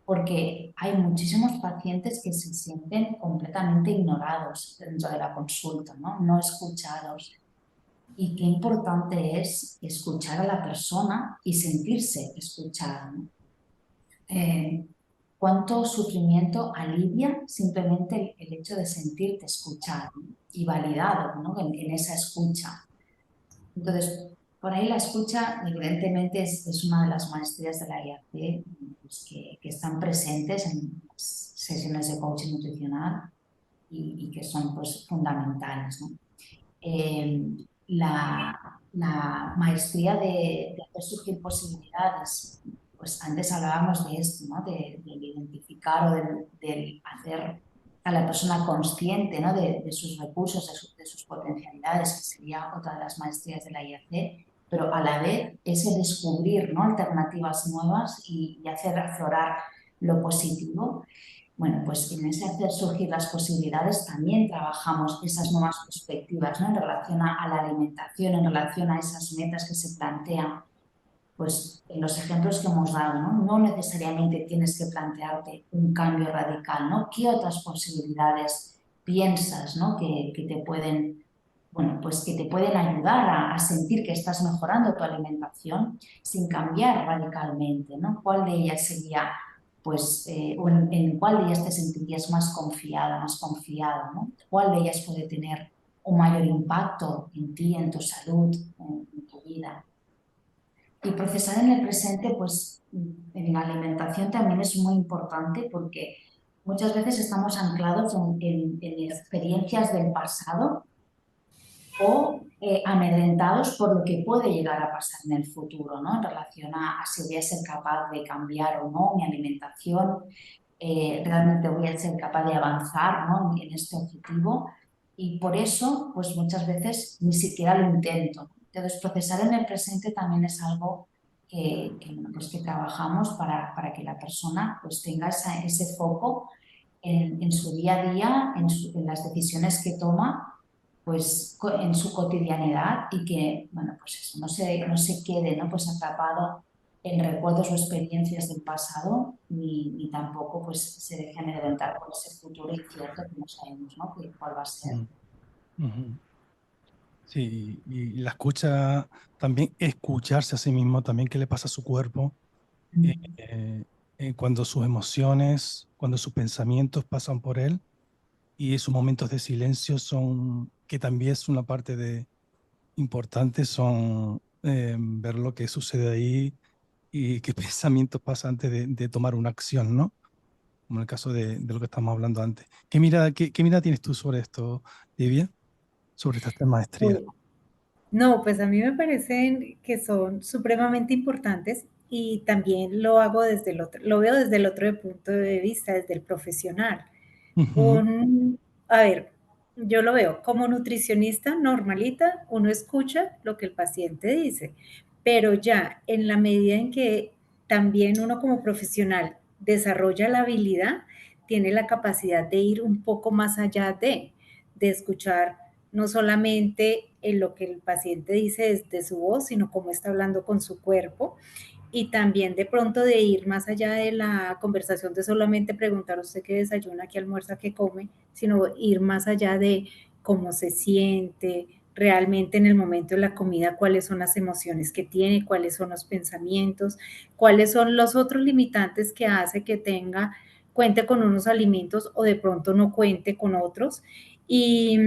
Speaker 2: porque hay muchísimos pacientes que se sienten completamente ignorados dentro de la consulta, ¿no? No escuchados. Y qué importante es escuchar a la persona y sentirse escuchada, ¿no? Cuánto sufrimiento alivia simplemente el hecho de sentirte escuchado, ¿no? Y validado, ¿no? en esa escucha. Entonces, por ahí la escucha evidentemente es una de las maestrías de la IAC pues, que están presentes en las sesiones de coaching nutricional y que son pues, fundamentales, ¿no? La maestría de hacer surgir posibilidades, pues antes hablábamos de esto, ¿no? Del identificar o del hacer a la persona consciente, ¿no? de sus recursos, de sus potencialidades, que sería otra de las maestrías de la IAC, pero a la vez ese descubrir, ¿no? alternativas nuevas y hacer aflorar lo positivo. Bueno, pues en ese hacer surgir las posibilidades también trabajamos esas nuevas perspectivas, ¿no? En relación a la alimentación, en relación a esas metas que se plantean. Pues en los ejemplos que hemos dado, ¿no? No necesariamente tienes que plantearte un cambio radical, ¿no? ¿Qué otras posibilidades piensas, ¿no? que te pueden, bueno, pues que te pueden ayudar a sentir que estás mejorando tu alimentación sin cambiar radicalmente, ¿no? ¿Cuál de ellas sería, pues, o en cuál de ellas te sentirías más confiada, más confiado, ¿no? ¿Cuál de ellas puede tener un mayor impacto en ti, en tu salud, en tu vida? Y procesar en el presente, pues en la alimentación también es muy importante porque muchas veces estamos anclados en experiencias del pasado o amedrentados por lo que puede llegar a pasar en el futuro, ¿no? En relación a si voy a ser capaz de cambiar o no mi alimentación, realmente voy a ser capaz de avanzar, ¿no? en este objetivo. Y por eso, pues muchas veces ni siquiera lo intento. Entonces, procesar en el presente también es algo bueno, pues que trabajamos para que la persona pues tenga ese foco en su día a día, en las decisiones que toma, pues en su cotidianidad y que, bueno, pues eso, no se quede, ¿no? Pues atrapado en recuerdos o experiencias del pasado, ni tampoco pues se deje amedrentar por ese futuro incierto que no sabemos, ¿no? ¿Cuál va a ser?
Speaker 1: Ujú. Sí, y la escucha, también escucharse a sí mismo, también qué le pasa a su cuerpo, eh, cuando sus emociones, cuando sus pensamientos pasan por él y esos momentos de silencio son, que también es una parte importante, son ver lo que sucede ahí y qué pensamientos pasan antes de tomar una acción, ¿no? Como en el caso de lo que estamos hablando antes. ¿Qué mirada tienes tú sobre esto, Livia? Sobre estas tres maestrías.
Speaker 3: Uy, no, pues a mí me parecen que son supremamente importantes y también lo hago desde el otro, lo veo desde el otro punto de vista, desde el profesional.
Speaker 1: Ujú,
Speaker 3: A ver, yo lo veo como nutricionista normalita, uno escucha lo que el paciente dice, pero ya en la medida en que también uno como profesional desarrolla la habilidad, tiene la capacidad de ir un poco más allá de escuchar no solamente en lo que el paciente dice desde su voz, sino cómo está hablando con su cuerpo y también de pronto de ir más allá de la conversación de solamente preguntar usted qué desayuna, qué almuerza, qué come, sino ir más allá de cómo se siente realmente en el momento de la comida, cuáles son las emociones que tiene, cuáles son los pensamientos, cuáles son los otros limitantes que hace que cuente con unos alimentos o de pronto no cuente con otros. Y,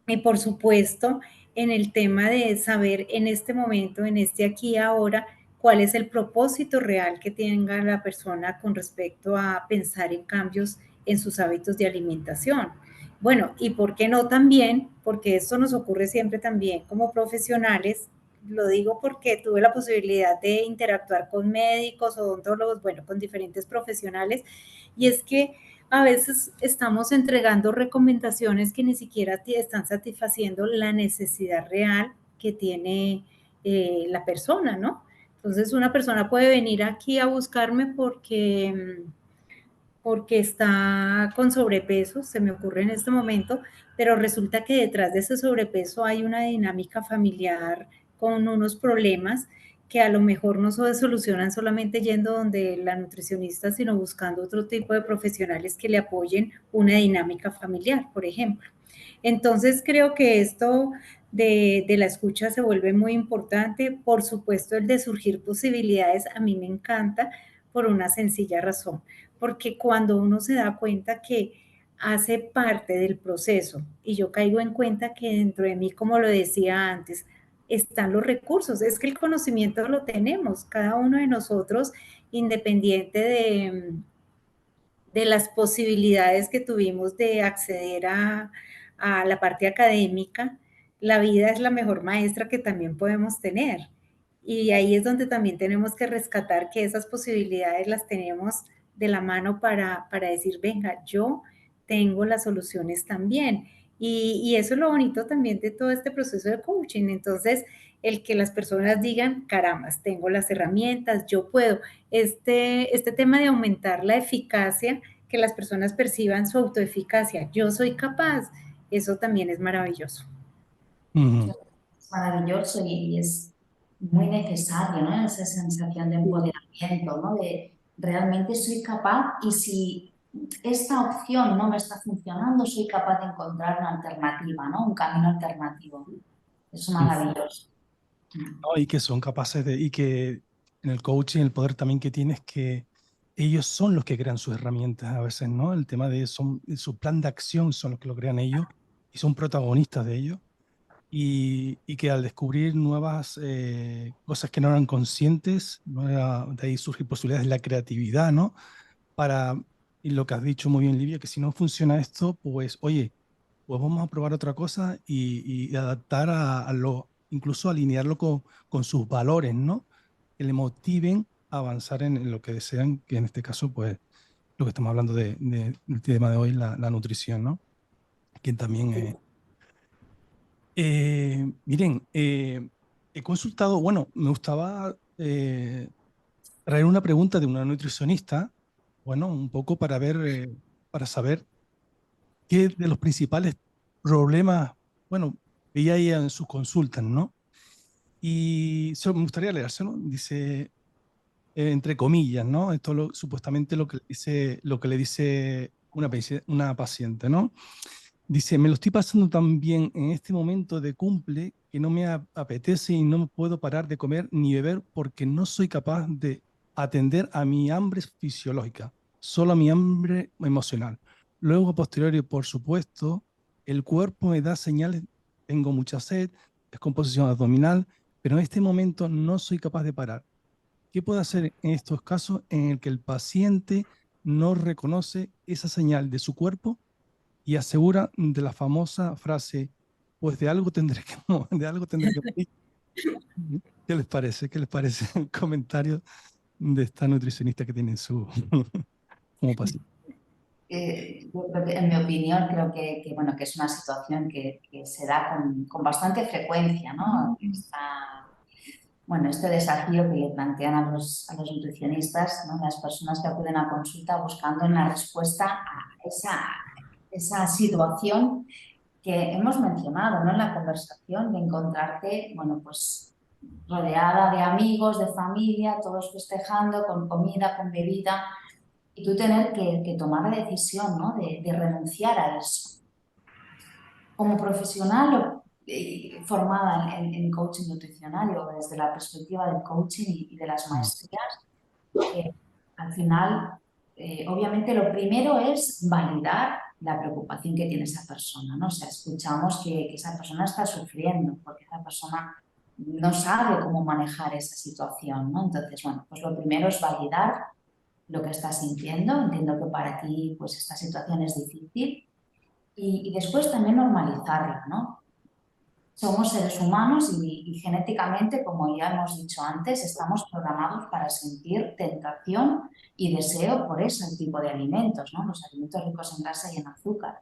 Speaker 3: y por supuesto, en el tema de saber en este momento, en este aquí y ahora, cuál es el propósito real que tenga la persona con respecto a pensar en cambios en sus hábitos de alimentación. Bueno, y por qué no también, porque esto nos ocurre siempre también como profesionales, lo digo porque tuve la posibilidad de interactuar con médicos, odontólogos, bueno, con diferentes profesionales, y es que a veces estamos entregando recomendaciones que ni siquiera están satisfaciendo la necesidad real que tiene la persona, ¿no? Entonces una persona puede venir aquí a buscarme porque está con sobrepeso, se me ocurre en este momento, pero resulta que detrás de ese sobrepeso hay una dinámica familiar con unos problemas que a lo mejor no se solucionan solamente yendo donde la nutricionista, sino buscando otro tipo de profesionales que le apoyen una dinámica familiar, por ejemplo. Entonces creo que esto de la escucha se vuelve muy importante. Por supuesto, el de surgir posibilidades a mí me encanta por una sencilla razón, porque cuando uno se da cuenta que hace parte del proceso y yo caigo en cuenta que dentro de mí, como lo decía antes, están los recursos, es que el conocimiento lo tenemos, cada uno de nosotros, independiente de las posibilidades que tuvimos de acceder a la parte académica, la vida es la mejor maestra que también podemos tener. Y ahí es donde también tenemos que rescatar que esas posibilidades las tenemos de la mano para decir, venga, yo tengo las soluciones también. Y eso es lo bonito también de todo este proceso de coaching. Entonces, el que las personas digan, caramba, tengo las herramientas, yo puedo. Este tema de aumentar la eficacia, que las personas perciban su autoeficacia, yo soy capaz, eso también es maravilloso.
Speaker 2: Es maravilloso y es muy necesario, ¿no? Esa sensación de empoderamiento, ¿no? De realmente soy capaz y si esta opción no me está funcionando, soy capaz de encontrar una alternativa, ¿no? Un camino alternativo. Es maravilloso.
Speaker 1: ¿No? Y que son capaces de, y que en el coaching el poder también que tienes que ellos son los que crean sus herramientas a veces, ¿no? El tema de su plan de acción son los que lo crean ellos y son protagonistas de ello. Y que al descubrir nuevas cosas que no eran conscientes, de ahí surgen posibilidades de la creatividad, ¿no? Para, y lo que has dicho muy bien, Livia, que si no funciona esto, pues oye, pues vamos a probar otra cosa y adaptar a lo, incluso alinearlo con sus valores, ¿no? Que le motiven a avanzar en lo que desean, que en este caso, pues, lo que estamos hablando del tema de hoy, la nutrición, ¿no? Que también miren, he consultado, bueno, me gustaba traer una pregunta de una nutricionista, bueno, un poco para ver, para saber qué de los principales problemas, bueno, veía ella en sus consultas, ¿no? Y me gustaría leérselo, dice, entre comillas, ¿no? Esto supuestamente lo que le dice una paciente, ¿no? Dice, me lo estoy pasando tan bien en este momento de cumple que no me apetece y no me puedo parar de comer ni beber porque no soy capaz de atender a mi hambre fisiológica, solo a mi hambre emocional. Luego, a posteriori, por supuesto, el cuerpo me da señales, tengo mucha sed, descomposición abdominal, pero en este momento no soy capaz de parar. ¿Qué puedo hacer en estos casos en el que el paciente no reconoce esa señal de su cuerpo y asegura de la famosa frase, pues de algo tendré que, de algo tendré que morir? ¿Qué les parece? ¿Qué les parece el comentario de esta nutricionista que tiene su como paciente?
Speaker 2: Yo creo que, en mi opinión, creo bueno, que es una situación que se da con bastante frecuencia, ¿no? Bueno, este desafío que le plantean a los nutricionistas, ¿no? Las personas que acuden a consulta buscando una respuesta a esa situación que hemos mencionado, ¿no? En la conversación, de encontrarte, bueno, pues rodeada de amigos, de familia, todos festejando, con comida, con bebida, y tú tener que tomar la decisión, ¿no? de renunciar a eso. Como profesional formada en coaching nutricional o desde la perspectiva del coaching y de las maestrías, al final, obviamente lo primero es validar la preocupación que tiene esa persona, ¿no? O sea, escuchamos que esa persona está sufriendo porque esa persona no sabe cómo manejar esa situación, ¿no? Entonces, bueno, pues lo primero es validar lo que estás sintiendo. Entiendo que para ti, pues esta situación es difícil y después también normalizarla, ¿no? somos seres humanos y genéticamente, como ya hemos dicho antes, estamos programados para sentir tentación y deseo por ese tipo de alimentos, ¿no? Los alimentos ricos en grasa y en azúcar.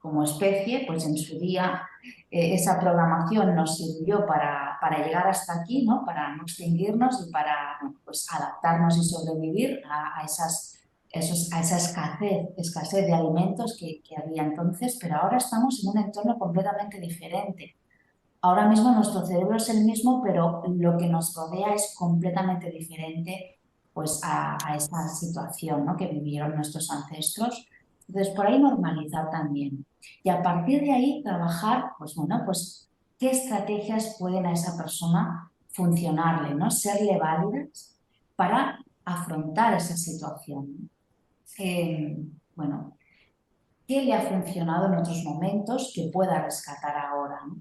Speaker 2: Como especie, pues en su día esa programación nos sirvió para llegar hasta aquí, ¿no? Para no extinguirnos y para pues, adaptarnos y sobrevivir a esa escasez de alimentos que había entonces, pero ahora estamos en un entorno completamente diferente. Ahora mismo nuestro cerebro es el mismo, pero lo que nos rodea es completamente diferente pues, a esta situación, ¿no? Que vivieron nuestros ancestros. Entonces, por ahí normalizar también. Y a partir de ahí trabajar, pues bueno, pues qué estrategias pueden a esa persona funcionarle, ¿no? Serle válidas para afrontar esa situación. Bueno, ¿qué le ha funcionado en otros momentos que pueda rescatar ahora, ¿no?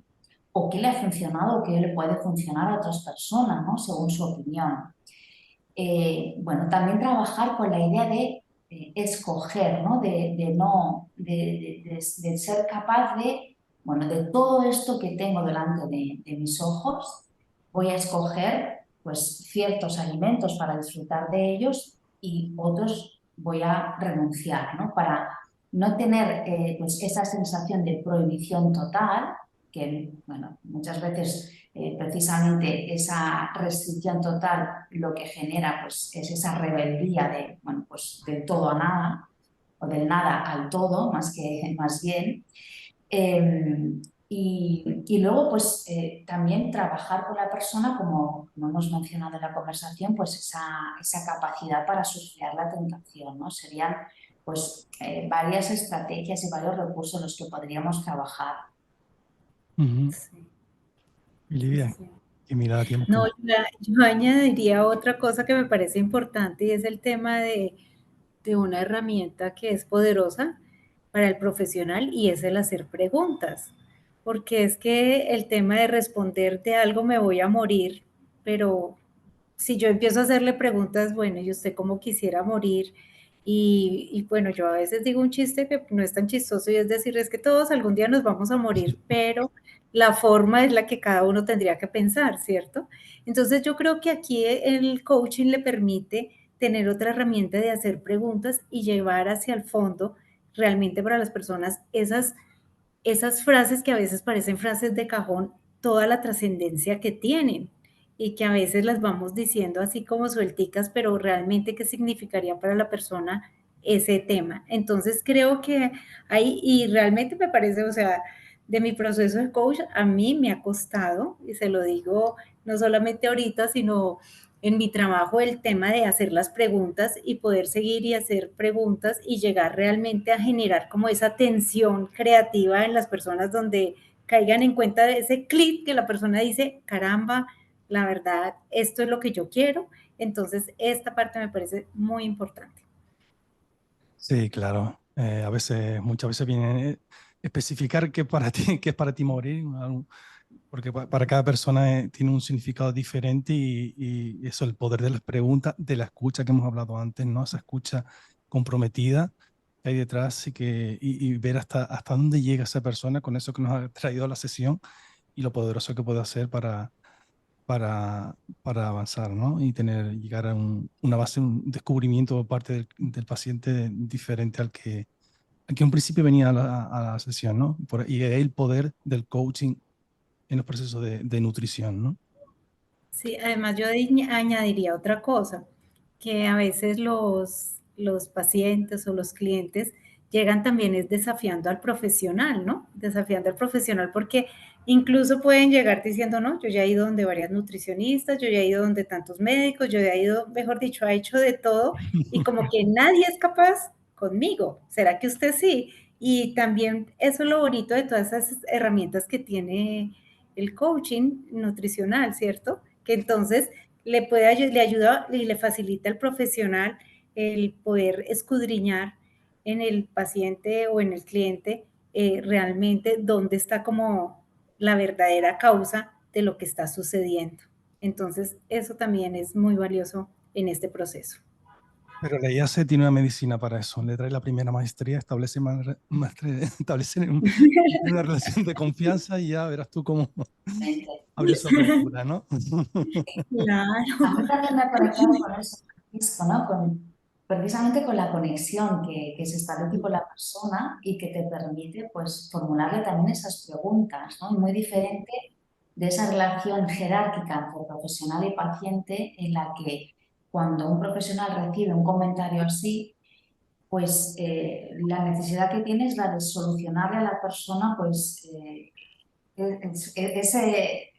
Speaker 2: O qué le ha funcionado o qué le puede funcionar a otras personas, ¿no? Según su opinión. Bueno, también trabajar con la idea de escoger, ¿no? De ser capaz de, bueno, de todo esto que tengo delante de mis ojos, voy a escoger pues ciertos alimentos para disfrutar de ellos y otros voy a renunciar, ¿no? Para no tener pues esa sensación de prohibición total, que bueno, muchas veces precisamente esa restricción total lo que genera pues, es esa rebeldía de, bueno, pues, del todo a nada o del nada al todo, más bien. Y luego, pues también trabajar con la persona, como hemos mencionado en la conversación, pues esa capacidad para surfear la tentación, ¿no? Serían pues varias estrategias y varios recursos los que podríamos trabajar.
Speaker 3: Sí,
Speaker 1: Olivia,
Speaker 3: sí.
Speaker 1: que mira a
Speaker 3: No,
Speaker 1: tiempo.
Speaker 3: yo añadiría otra cosa que me parece importante y es el tema de una herramienta que es poderosa para el profesional y es el hacer preguntas. Porque es que el tema de responder de algo me voy a morir, pero si yo empiezo a hacerle preguntas, bueno, ¿y usted cómo quisiera morir? Y bueno, yo a veces digo un chiste que no es tan chistoso y es decir, es que todos algún día nos vamos a morir, pero la forma es la que cada uno tendría que pensar, ¿cierto? Entonces yo creo que aquí el coaching le permite tener otra herramienta de hacer preguntas y llevar hacia el fondo realmente para las personas esas frases que a veces parecen frases de cajón, toda la trascendencia que tienen y que a veces las vamos diciendo así como suelticas, pero realmente qué significaría para la persona ese tema. Entonces creo que ahí, y realmente me parece, o sea, de mi proceso de coach, a mí me ha costado, y se lo digo no solamente ahorita, sino en mi trabajo, el tema de hacer las preguntas y poder seguir y hacer preguntas y llegar realmente a generar como esa tensión creativa en las personas donde caigan en cuenta de ese clic que la persona dice, caramba, la verdad, esto es lo que yo quiero. Entonces, esta parte me parece muy importante.
Speaker 1: Sí, claro. A veces, muchas veces viene especificar qué para ti, qué es para ti morir, porque para cada persona tiene un significado diferente y eso, el poder de las preguntas, de la escucha que hemos hablado antes, ¿no? Esa escucha comprometida que hay detrás y ver hasta dónde llega esa persona con eso que nos ha traído a la sesión y lo poderoso que puede hacer para avanzar, ¿no? Y llegar a una base, un descubrimiento por parte del paciente diferente al que en principio venía a la sesión, ¿no? Y el poder del coaching en los procesos de nutrición, ¿no?
Speaker 3: Sí, además yo añadiría otra cosa, que a veces los pacientes o los clientes llegan también es desafiando al profesional, ¿no? Desafiando al profesional porque incluso pueden llegar diciendo, no, yo ya he ido donde varias nutricionistas, yo ya he ido donde tantos médicos, yo ya he ido, mejor dicho, ha hecho de todo y como que nadie es capaz conmigo. ¿Será que usted sí? Y también eso es lo bonito de todas esas herramientas que tiene el coaching nutricional, ¿cierto? Que entonces le ayuda y le facilita al profesional el poder escudriñar en el paciente o en el cliente realmente dónde está como la verdadera causa de lo que está sucediendo. Entonces, eso también es muy valioso en este proceso.
Speaker 1: Pero la IAC tiene una medicina para eso. Le trae la primera maestría, establece, establece una relación de confianza y ya verás tú cómo abre su apertura, ¿no?
Speaker 2: A mí
Speaker 3: Claro.
Speaker 2: también me ha conectado con eso, Francisco, ¿no? Precisamente con la conexión que se establece con la persona y que te permite pues, formularle también esas preguntas, ¿no? Y muy diferente de esa relación jerárquica entre profesional y paciente en la que cuando un profesional recibe un comentario así, pues la necesidad que tiene es la de solucionarle a la persona pues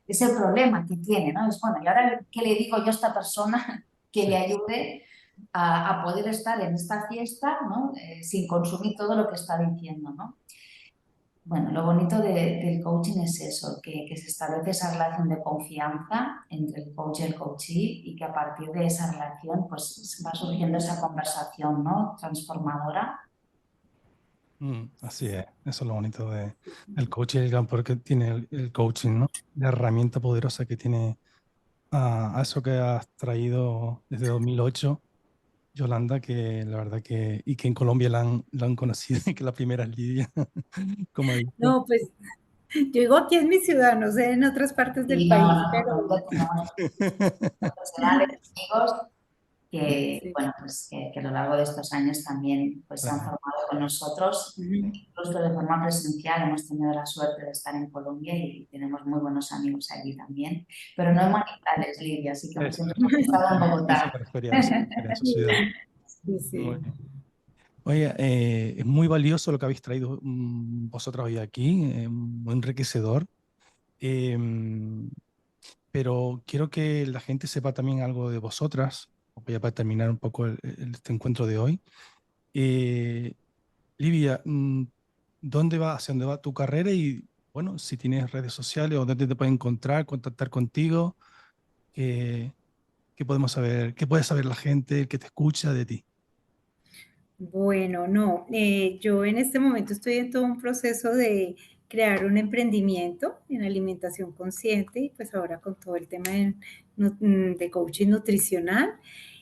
Speaker 2: ese problema que tiene, ¿no? Es bueno, ¿y ahora qué le digo yo a esta persona que le
Speaker 1: Sí.
Speaker 2: ayude a poder estar en esta fiesta, ¿no? Sin consumir todo lo que está diciendo, ¿no? Bueno, lo bonito del coaching es eso, que se establece esa relación de confianza entre el coach y el coachee y que a partir de esa relación pues va surgiendo esa conversación, ¿no? Transformadora.
Speaker 1: Así es, eso es lo bonito del coaching, el gran poder que tiene el coaching, ¿no? La herramienta poderosa que tiene a eso que has traído desde 2008, Yolanda, que la verdad y que en Colombia la han conocido, y que la primera es Lidia, como ha dicho.
Speaker 3: No, pues yo digo aquí en mi ciudad, no sé en otras partes del
Speaker 2: Y no,
Speaker 3: país,
Speaker 2: no,
Speaker 3: pero
Speaker 2: no tenemos profesionales, amigos que,
Speaker 1: Sí.
Speaker 2: bueno, pues que a lo largo de estos años también pues, se han
Speaker 1: Claro.
Speaker 2: formado con nosotros, incluso de forma presencial. Hemos tenido la suerte de estar en Colombia y tenemos muy buenos amigos allí también, pero no en Manizales, Lidia, así que
Speaker 1: Eso,
Speaker 2: siempre hemos estado en
Speaker 1: eso
Speaker 2: Bogotá.
Speaker 1: me refería en su ciudad.
Speaker 3: sí,
Speaker 1: Muy
Speaker 3: sí.
Speaker 1: bien. Oye, es muy valioso lo que habéis traído vosotros hoy aquí, muy enriquecedor. Em, pero quiero que la gente sepa también algo de vosotras, ya para terminar un poco este encuentro de hoy. Eh, Livia, hacia dónde va tu carrera? Y bueno, si tienes redes sociales o dónde te pueden encontrar, contactar contigo, qué, qué podemos saber, qué puede saber la gente, el que te escucha de ti.
Speaker 3: Bueno, no, yo en este momento estoy en todo un proceso de crear un emprendimiento en alimentación consciente y pues ahora con todo el tema de coaching nutricional.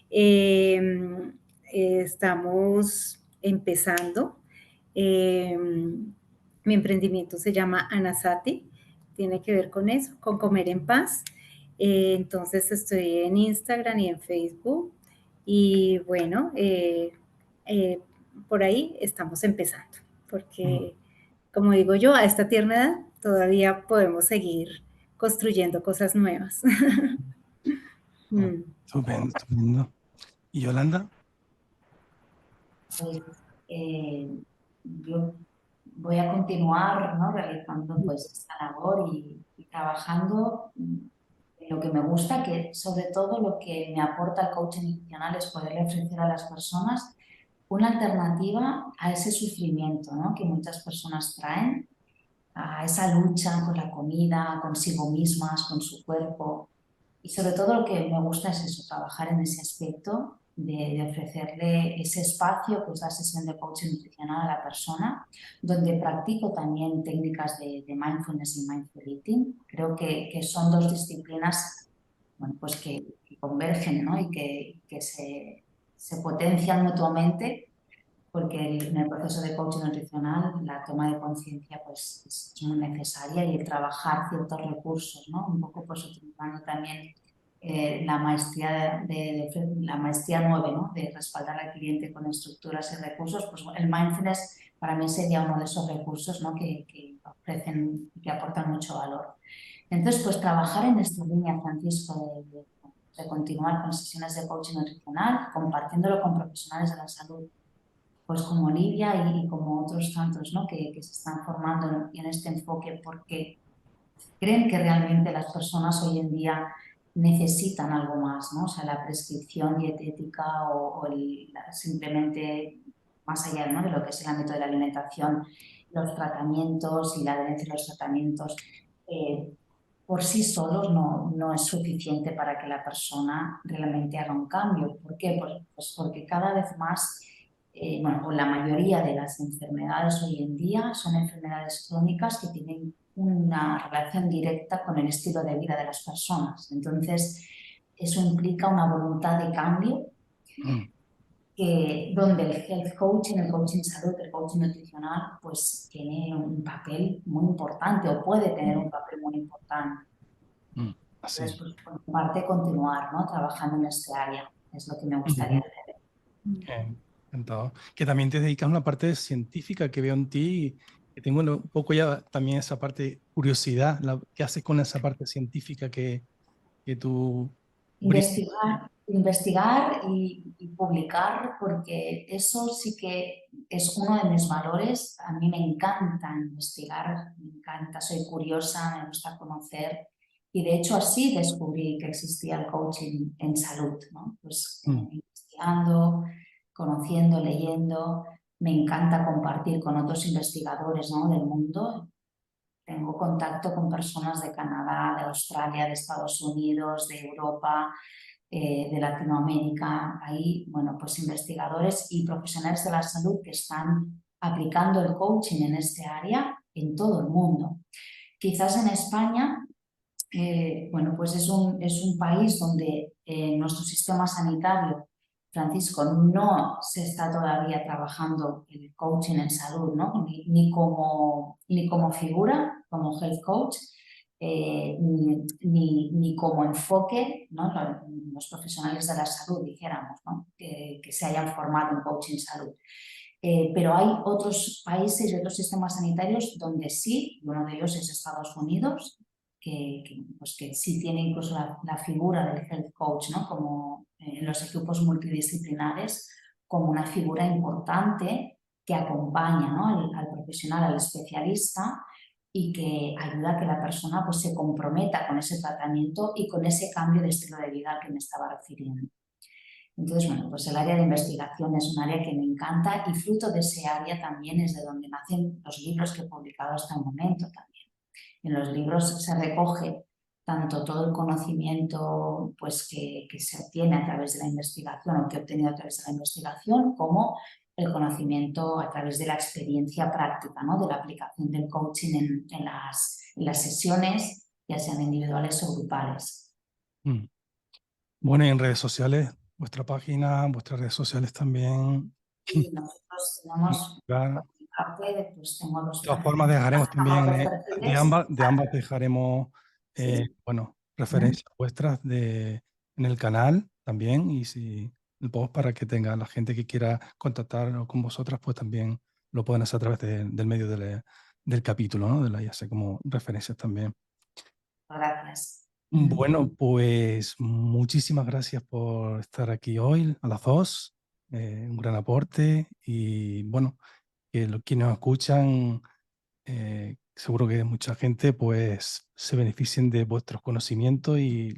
Speaker 3: Em, estamos empezando. Mi emprendimiento se llama Anasati, tiene que ver con eso, con comer en paz. Entonces estoy en Instagram y en Facebook y bueno, eh, por ahí estamos empezando,
Speaker 1: Mm,
Speaker 3: porque como digo yo, a esta tierna edad todavía podemos seguir construyendo cosas nuevas.
Speaker 1: oh,
Speaker 3: Mm.
Speaker 1: estupendo, estupendo. ¿Y Yolanda?
Speaker 2: Pues yo voy a continuar, ¿no? Realizando pues esta labor y trabajando en lo que me gusta, que sobre todo lo que me aporta el coaching nutricional es poderle ofrecer a las personas una alternativa a ese sufrimiento, ¿no? Que muchas personas traen, a esa lucha con la comida, consigo mismas, con su cuerpo. Y sobre todo lo que me gusta es eso, trabajar en ese aspecto de ofrecerle ese espacio, que es la sesión de coaching nutricional a la persona, donde practico también técnicas de mindfulness y mindful eating. Creo que son dos disciplinas bueno, pues que convergen, ¿no? Y que se potencian mutuamente porque en el proceso de coaching nutricional la toma de conciencia pues, es muy necesaria y el trabajar ciertos recursos, ¿no? Un poco pues utilizando también la maestría la maestría 9, ¿no? De respaldar al cliente con estructuras y recursos, pues el mindfulness para mí sería uno de esos recursos, ¿no? que ofrecen y que aportan mucho valor. Entonces, pues trabajar en esta línea, Francisco, de continuar con sesiones de coaching nutricional, compartiéndolo con profesionales de la salud pues como Lidia y como otros tantos, ¿no? que se están formando en este enfoque porque creen que realmente las personas hoy en día necesitan algo más, ¿no? O sea, la prescripción dietética simplemente más allá, ¿no? De lo que es el ámbito de la alimentación, los tratamientos y la adherencia a los tratamientos por sí solos no es suficiente para que la persona realmente haga un cambio. ¿Por qué? Pues porque cada vez más bueno, pues la mayoría de las enfermedades hoy en día son enfermedades crónicas que tienen una relación directa con el estilo de vida de las personas. Entonces, eso implica una voluntad de cambio
Speaker 1: Mm,
Speaker 2: donde el health coaching, el coaching salud, el coaching nutricional, pues tiene un papel muy importante o puede tener un papel muy importante.
Speaker 1: Así.
Speaker 2: Entonces, pues, por mi parte, continuar, ¿no? Trabajando en este área es lo que me gustaría hacer.
Speaker 1: Encantado. Que también te dedicas a una parte científica que veo en ti, que tengo un poco ya también esa parte curiosidad, ¿qué haces con esa parte científica que tú brindas?
Speaker 2: Investigar y publicar, porque eso sí que es uno de mis valores. A mí me encanta investigar, me encanta, soy curiosa, me gusta conocer. Y de hecho así descubrí que existía el coaching en salud, ¿no? Pues investigando, conociendo, leyendo. Me encanta compartir con otros investigadores, ¿no? Del mundo. Tengo contacto con personas de Canadá, de Australia, de Estados Unidos, de Europa, de Latinoamérica. Hay, bueno, pues investigadores y profesionales de la salud que están aplicando el coaching en este área en todo el mundo. Quizás en España, bueno, pues es un país donde nuestro sistema sanitario, Francisco, no se está todavía trabajando el coaching en salud, ¿no? Ni como figura, como health coach, ni como enfoque, ¿no? Los profesionales de la salud, dijéramos, ¿no? que se hayan formado en coaching salud. Pero hay otros países y otros sistemas sanitarios donde sí, y uno de ellos es Estados Unidos, pues que sí tiene incluso la figura del health coach, ¿no? Como en los equipos multidisciplinares, como una figura importante que acompaña, ¿no? al profesional, al especialista, y que ayuda a que la persona pues, se comprometa con ese tratamiento y con ese cambio de estilo de vida al que me estaba refiriendo. Entonces, bueno, pues el área de investigación es un área que me encanta y fruto de ese área también es de donde nacen los libros que he publicado hasta el momento también. En los libros se recoge tanto todo el conocimiento pues, que se obtiene a través de la investigación o que he obtenido a través de la investigación, como el conocimiento a través de la experiencia práctica, ¿no? De la aplicación del coaching en las sesiones, ya sean individuales o grupales.
Speaker 1: Bueno, y en redes sociales, vuestra página, vuestras redes sociales también.
Speaker 2: Y nosotros tenemos,
Speaker 1: Claro.
Speaker 2: por mi parte, pues tengo
Speaker 1: De todas formas, dejaremos también, de ambas dejaremos, bueno, referencias vuestras en el canal también, y si el post para que tenga la gente que quiera contactar con vosotras, pues también lo pueden hacer a través del medio del capítulo, ¿no? Ya sé, como referencias también.
Speaker 2: Gracias.
Speaker 1: Bueno, pues muchísimas gracias por estar aquí hoy a las dos. Un gran aporte y bueno, que quienes nos escuchan, seguro que mucha gente pues se beneficien de vuestros conocimientos y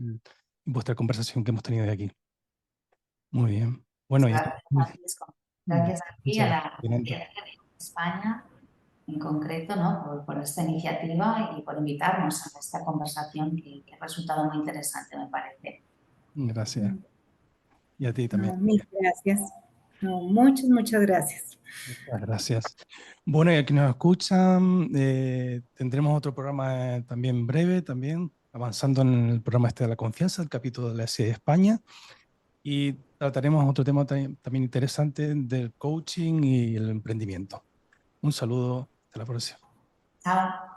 Speaker 1: vuestra conversación que hemos tenido de aquí. Muy bien. Bueno,
Speaker 2: Gracias, Francisco. Gracias a ti, a la
Speaker 1: Excelente.
Speaker 2: Asociación de España en concreto, ¿no? por esta iniciativa y por invitarnos a esta conversación que ha resultado muy interesante, me parece.
Speaker 1: Gracias. Y a ti también.
Speaker 3: No, mil gracias. No, muchas gracias.
Speaker 1: Muchas gracias. Bueno, y a quienes nos escuchan, tendremos otro programa también breve, también avanzando en el programa este de la confianza, el capítulo de la SIE de España, y trataremos otro tema también interesante del coaching y el emprendimiento. Un saludo, hasta la próxima.
Speaker 2: Chao.